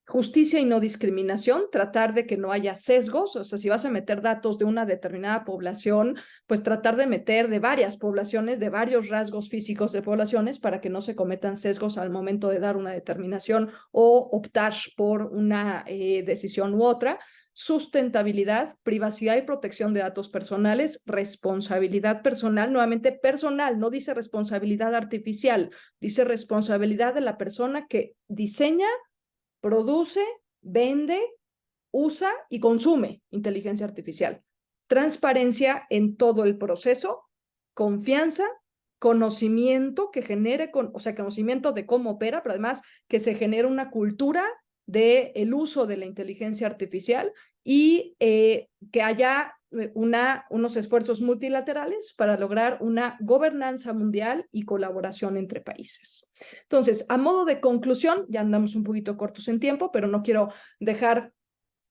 Justicia y no discriminación, tratar de que no haya sesgos. O sea, si vas a meter datos de una determinada población, pues tratar de meter de varias poblaciones, de varios rasgos físicos de poblaciones, para que no se cometan sesgos al momento de dar una determinación o optar por una decisión u otra. Sustentabilidad, privacidad y protección de datos personales, responsabilidad personal, nuevamente personal, no dice responsabilidad artificial, dice responsabilidad de la persona que diseña, produce, vende, usa y consume inteligencia artificial. Transparencia en todo el proceso, confianza, conocimiento que genere, o sea, conocimiento de cómo opera, pero además que se genere una cultura del uso de la inteligencia artificial y que haya unos esfuerzos multilaterales para lograr una gobernanza mundial y colaboración entre países. Entonces, a modo de conclusión, ya andamos un poquito cortos en tiempo, pero no quiero dejar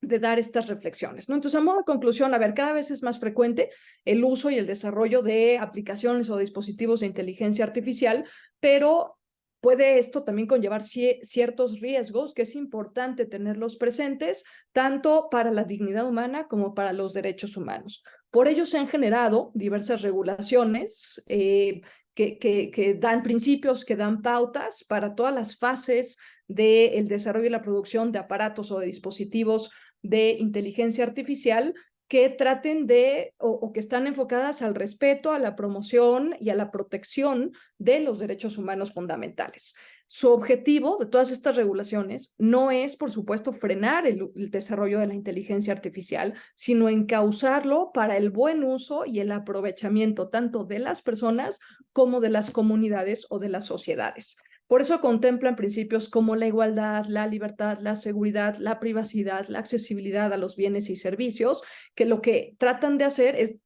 de dar estas reflexiones, ¿no? Entonces, a modo de conclusión, a ver, cada vez es más frecuente el uso y el desarrollo de aplicaciones o dispositivos de inteligencia artificial, pero puede esto también conllevar ciertos riesgos que es importante tenerlos presentes, tanto para la dignidad humana como para los derechos humanos. Por ello se han generado diversas regulaciones que dan principios, que dan pautas para todas las fases del desarrollo y la producción de aparatos o de dispositivos de inteligencia artificial que traten de o que están enfocadas al respeto, a la promoción y a la protección de los derechos humanos fundamentales. Su objetivo de todas estas regulaciones no es, por supuesto, frenar el desarrollo de la inteligencia artificial, sino encauzarlo para el buen uso y el aprovechamiento tanto de las personas como de las comunidades o de las sociedades. Por eso contemplan principios como la igualdad, la libertad, la seguridad, la privacidad, la accesibilidad a los bienes y servicios, que lo que tratan de hacer es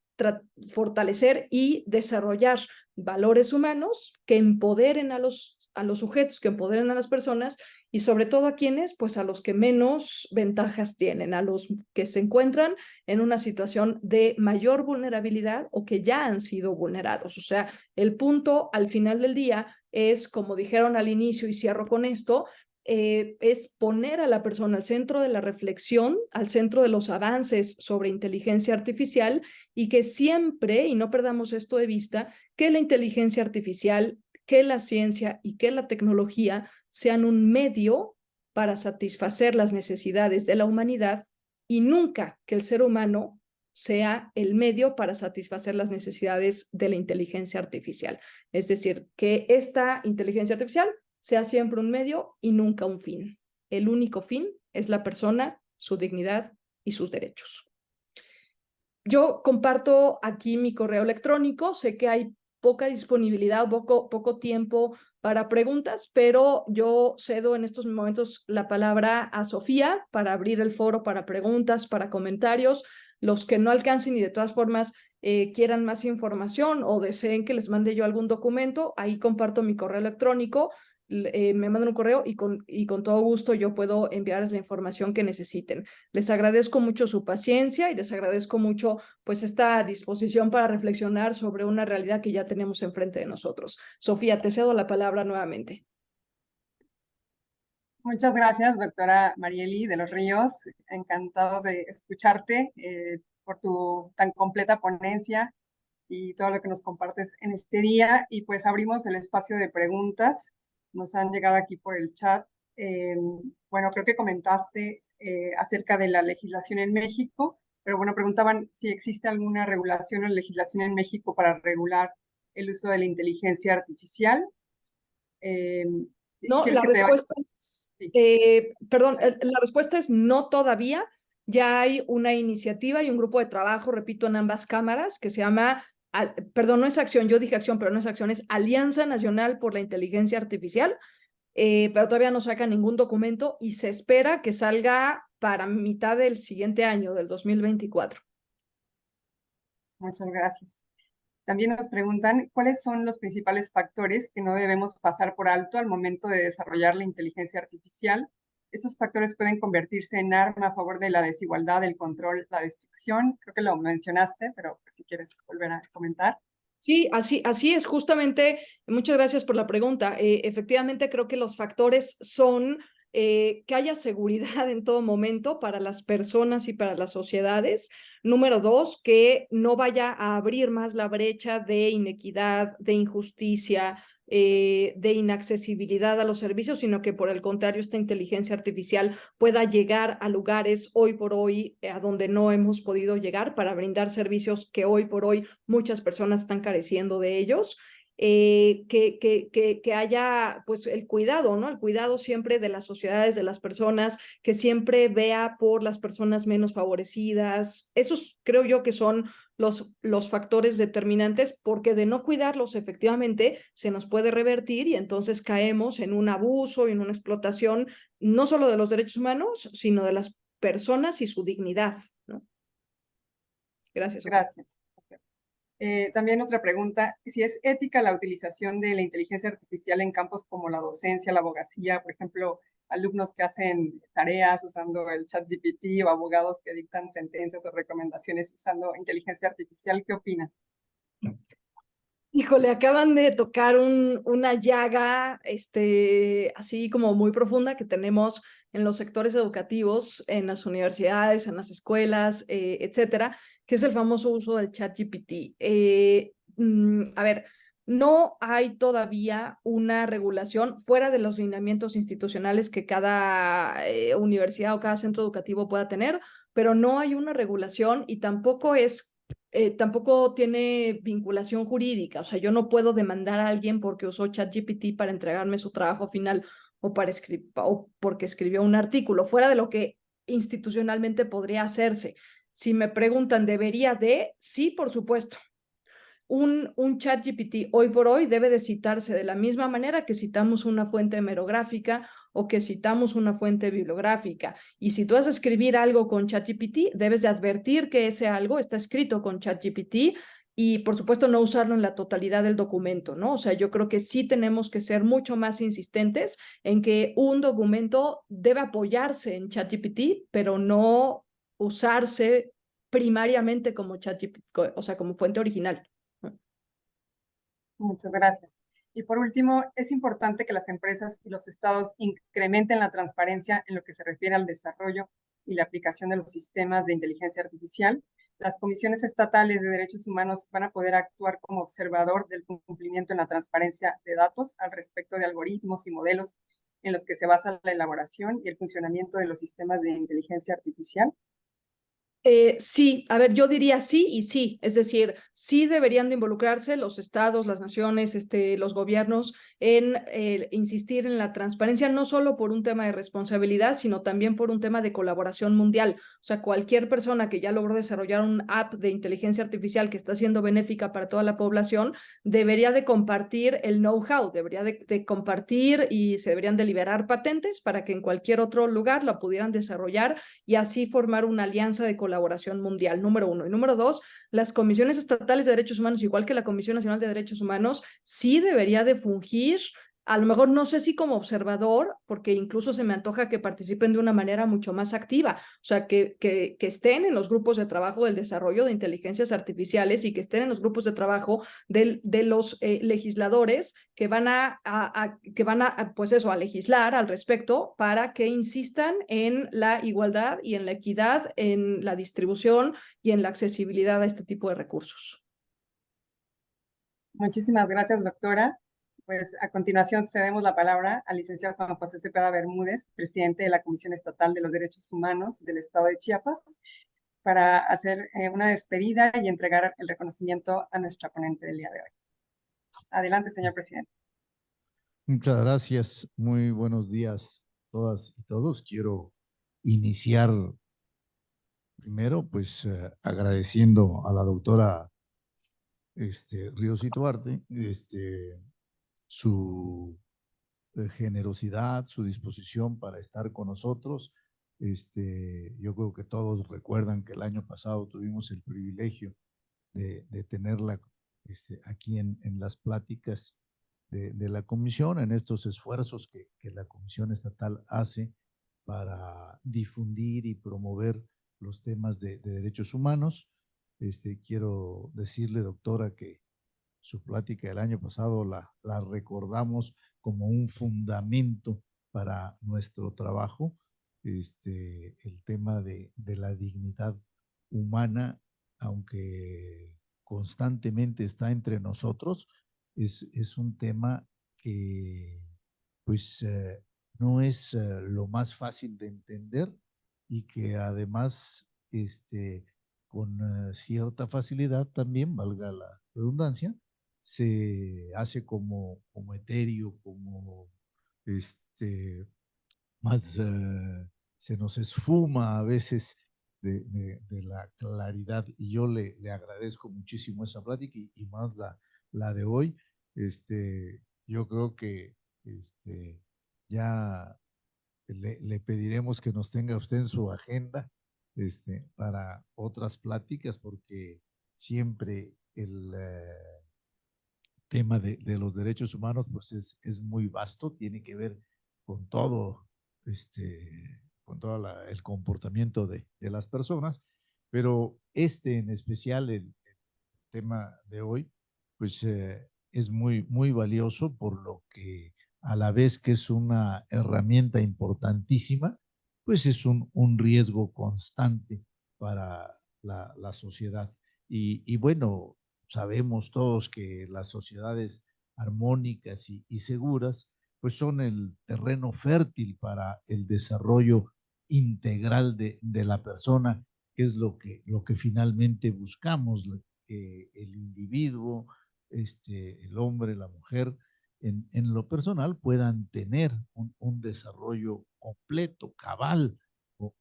fortalecer y desarrollar valores humanos que empoderen a los sujetos, que empoderen a las personas y sobre todo a quienes, pues a los que menos ventajas tienen, a los que se encuentran en una situación de mayor vulnerabilidad o que ya han sido vulnerados. O sea, el punto al final del día es, como dijeron al inicio y cierro con esto, es poner a la persona al centro de la reflexión, al centro de los avances sobre inteligencia artificial y que siempre, y no perdamos esto de vista, que la inteligencia artificial, que la ciencia y que la tecnología sean un medio para satisfacer las necesidades de la humanidad y nunca que el ser humano sea el medio para satisfacer las necesidades de la inteligencia artificial. Es decir, que esta inteligencia artificial sea siempre un medio y nunca un fin. El único fin es la persona, su dignidad y sus derechos. Yo comparto aquí mi correo electrónico, sé que hay poca disponibilidad, poco tiempo para preguntas, pero yo cedo en estos momentos la palabra a Sofía para abrir el foro para preguntas, para comentarios. Los que no alcancen y de todas formas quieran más información o deseen que les mande yo algún documento, ahí comparto mi correo electrónico. Me mandan un correo y con todo gusto yo puedo enviarles la información que necesiten. Les agradezco mucho su paciencia y les agradezco mucho pues esta disposición para reflexionar sobre una realidad que ya tenemos enfrente de nosotros. Sofía, te cedo la palabra nuevamente. Muchas gracias, doctora Marieli de los Ríos. Encantados de escucharte por tu tan completa ponencia y todo lo que nos compartes en este día. Y pues abrimos el espacio de preguntas. Nos han llegado aquí por el chat. Bueno, creo que comentaste acerca de la legislación en México, pero bueno, preguntaban si existe alguna regulación o legislación en México para regular el uso de la inteligencia artificial. No, ¿Quieres la que te respuesta, Sí. perdón, la respuesta es no todavía. Ya hay una iniciativa y un grupo de trabajo, repito, en ambas cámaras, que se llama, perdón, no es acción, yo dije acción, pero no es acción, es Alianza Nacional por la Inteligencia Artificial, pero todavía no saca ningún documento y se espera que salga para mitad del siguiente año, del 2024. Muchas gracias. También nos preguntan cuáles son los principales factores que no debemos pasar por alto al momento de desarrollar la inteligencia artificial. Estos factores pueden convertirse en arma a favor de la desigualdad, el control, la destrucción. Creo que lo mencionaste, pero pues, si quieres volver a comentar. Sí, así es, justamente, muchas gracias por la pregunta. Efectivamente, creo que los factores son que haya seguridad en todo momento para las personas y para las sociedades. Número dos, que no vaya a abrir más la brecha de inequidad, de injusticia, de inaccesibilidad a los servicios, sino que por el contrario, esta inteligencia artificial pueda llegar a lugares hoy por hoy a donde no hemos podido llegar para brindar servicios que hoy por hoy muchas personas están careciendo de ellos. Que haya pues el cuidado, ¿no? El cuidado siempre de las sociedades, de las personas, que siempre vea por las personas menos favorecidas. Esos creo yo que son los factores determinantes, porque de no cuidarlos efectivamente se nos puede revertir y entonces caemos en un abuso y en una explotación, no solo de los derechos humanos, sino de las personas y su dignidad, ¿no? Gracias. Gracias. También otra pregunta, si es ética la utilización de la inteligencia artificial en campos como la docencia, la abogacía, por ejemplo, alumnos que hacen tareas usando el ChatGPT o abogados que dictan sentencias o recomendaciones usando inteligencia artificial. ¿Qué opinas? Híjole, acaban de tocar una llaga, así como muy profunda que tenemos en los sectores educativos, en las universidades, en las escuelas, etcétera, que es el famoso uso del ChatGPT. A ver, no hay todavía una regulación fuera de los lineamientos institucionales que cada universidad o cada centro educativo pueda tener, pero no hay una regulación y tampoco tiene vinculación jurídica. O sea, yo no puedo demandar a alguien porque usó ChatGPT para entregarme su trabajo final o porque escribió un artículo, fuera de lo que institucionalmente podría hacerse. Si me preguntan, ¿debería de? Sí, por supuesto. Un ChatGPT hoy por hoy debe de citarse de la misma manera que citamos una fuente hemerográfica o que citamos una fuente bibliográfica. Y si tú vas a escribir algo con ChatGPT, debes de advertir que ese algo está escrito con ChatGPT y, por supuesto, no usarlo en la totalidad del documento, ¿no? O sea, yo creo que sí tenemos que ser mucho más insistentes en que un documento debe apoyarse en ChatGPT, pero no usarse primariamente como ChatGPT, o sea, como fuente original. Muchas gracias. Y por último, es importante que las empresas y los estados incrementen la transparencia en lo que se refiere al desarrollo y la aplicación de los sistemas de inteligencia artificial. Las comisiones estatales de derechos humanos van a poder actuar como observador del cumplimiento en la transparencia de datos al respecto de algoritmos y modelos en los que se basa la elaboración y el funcionamiento de los sistemas de inteligencia artificial. Sí, a ver, yo diría sí y sí, es decir, sí deberían de involucrarse los estados, las naciones, los gobiernos en insistir en la transparencia, no solo por un tema de responsabilidad, sino también por un tema de colaboración mundial. O sea, cualquier persona que ya logró desarrollar un app de inteligencia artificial que está siendo benéfica para toda la población, debería de compartir el know-how, debería de compartir y se deberían de liberar patentes para que en cualquier otro lugar la pudieran desarrollar y así formar una alianza de colaboración mundial, número uno. Y número dos, las comisiones estatales de derechos humanos, igual que la Comisión Nacional de Derechos Humanos, sí debería de fungir, a lo mejor no sé si como observador, porque incluso se me antoja que participen de una manera mucho más activa, o sea, que estén en los grupos de trabajo del desarrollo de inteligencias artificiales y que estén en los grupos de trabajo de los legisladores que van pues eso, a legislar al respecto para que insistan en la igualdad y en la equidad, en la distribución y en la accesibilidad a este tipo de recursos. Muchísimas gracias, doctora. Pues a continuación cedemos la palabra al licenciado Juan José Cepeda Bermúdez, presidente de la Comisión Estatal de los Derechos Humanos del Estado de Chiapas, para hacer una despedida y entregar el reconocimiento a nuestra ponente del día de hoy. Adelante, señor presidente. Muchas gracias. Muy buenos días a todas y todos. Quiero iniciar primero, pues, agradeciendo a la doctora Ríos y Duarte, su generosidad, su disposición para estar con nosotros. Yo creo que todos recuerdan que el año pasado tuvimos el privilegio de tenerla aquí en las pláticas de la comisión, en estos esfuerzos que la Comisión Estatal hace para difundir y promover los temas de derechos humanos. Quiero decirle, doctora, que su plática del año pasado la recordamos como un fundamento para nuestro trabajo. El tema de la dignidad humana, aunque constantemente está entre nosotros, es un tema que pues no es lo más fácil de entender y que además con cierta facilidad también, valga la redundancia, se hace como etéreo, como más se nos esfuma a veces de la claridad, y yo le agradezco muchísimo esa plática y más la de hoy. Yo creo que ya le pediremos que nos tenga usted en su agenda para otras pláticas, porque siempre el tema de los derechos humanos pues es muy vasto, tiene que ver con todo, con todo el comportamiento de las personas, pero en especial el tema de hoy, pues es muy valioso, por lo que a la vez que es una herramienta importantísima, pues es un riesgo constante para la sociedad. Y bueno, sabemos todos que las sociedades armónicas y seguras, pues son el terreno fértil para el desarrollo integral de la persona, que es lo que finalmente buscamos, que el individuo, el hombre, la mujer, en lo personal puedan tener un desarrollo completo, cabal,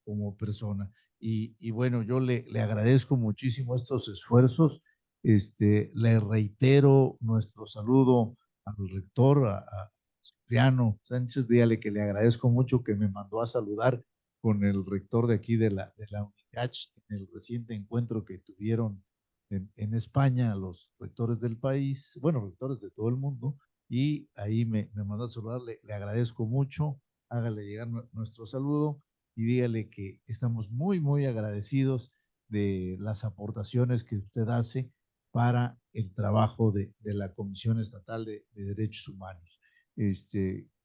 como persona. Y bueno, yo le agradezco muchísimo estos esfuerzos. Le reitero nuestro saludo al rector, a Cipriano Sánchez. Dígale que le agradezco mucho que me mandó a saludar con el rector de aquí de la UNICACH en el reciente encuentro que tuvieron en España, los rectores del país, bueno, rectores de todo el mundo, y ahí me mandó a saludar. Le agradezco mucho. Hágale llegar nuestro saludo y dígale que estamos muy agradecidos de las aportaciones que usted hace para el trabajo de la Comisión Estatal de Derechos Humanos.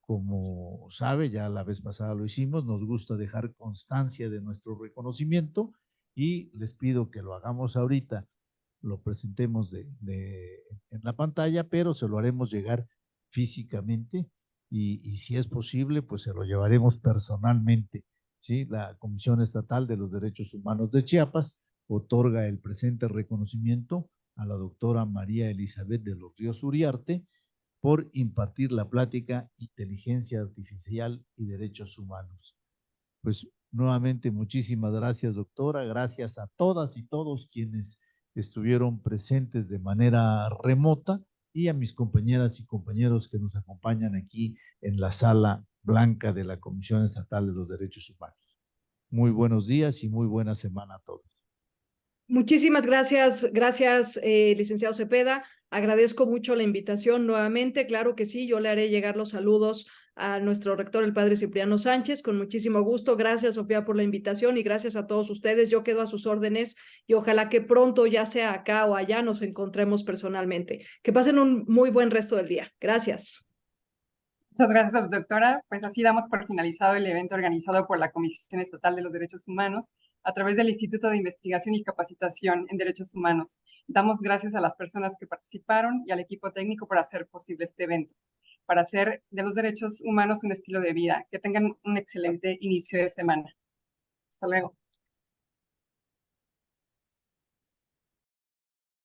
Como sabe, ya la vez pasada lo hicimos, nos gusta dejar constancia de nuestro reconocimiento y les pido que lo hagamos ahorita, lo presentemos en la pantalla, pero se lo haremos llegar físicamente y si es posible, pues se lo llevaremos personalmente ¿sí? La Comisión Estatal de los Derechos Humanos de Chiapas otorga el presente reconocimiento a la doctora María Elizabeth de los Ríos Uriarte por impartir la plática Inteligencia Artificial y Derechos Humanos. Pues nuevamente muchísimas gracias, doctora. Gracias a todas y todos quienes estuvieron presentes de manera remota y a mis compañeras y compañeros que nos acompañan aquí en la sala blanca de la Comisión Estatal de los Derechos Humanos. Muy buenos días y muy buena semana a todos. Muchísimas gracias, licenciado Cepeda. Agradezco mucho la invitación nuevamente. Claro que sí, yo le haré llegar los saludos a nuestro rector, el padre Cipriano Sánchez, con muchísimo gusto. Gracias, Sofía, por la invitación y gracias a todos ustedes. Yo quedo a sus órdenes y ojalá que pronto, ya sea acá o allá, nos encontremos personalmente. Que pasen un muy buen resto del día. Gracias. Muchas gracias, doctora. Pues así damos por finalizado el evento organizado por la Comisión Estatal de los Derechos Humanos a través del Instituto de Investigación y Capacitación en Derechos Humanos. Damos gracias a las personas que participaron y al equipo técnico por hacer posible este evento, para hacer de los derechos humanos un estilo de vida. Que tengan un excelente inicio de semana. Hasta luego.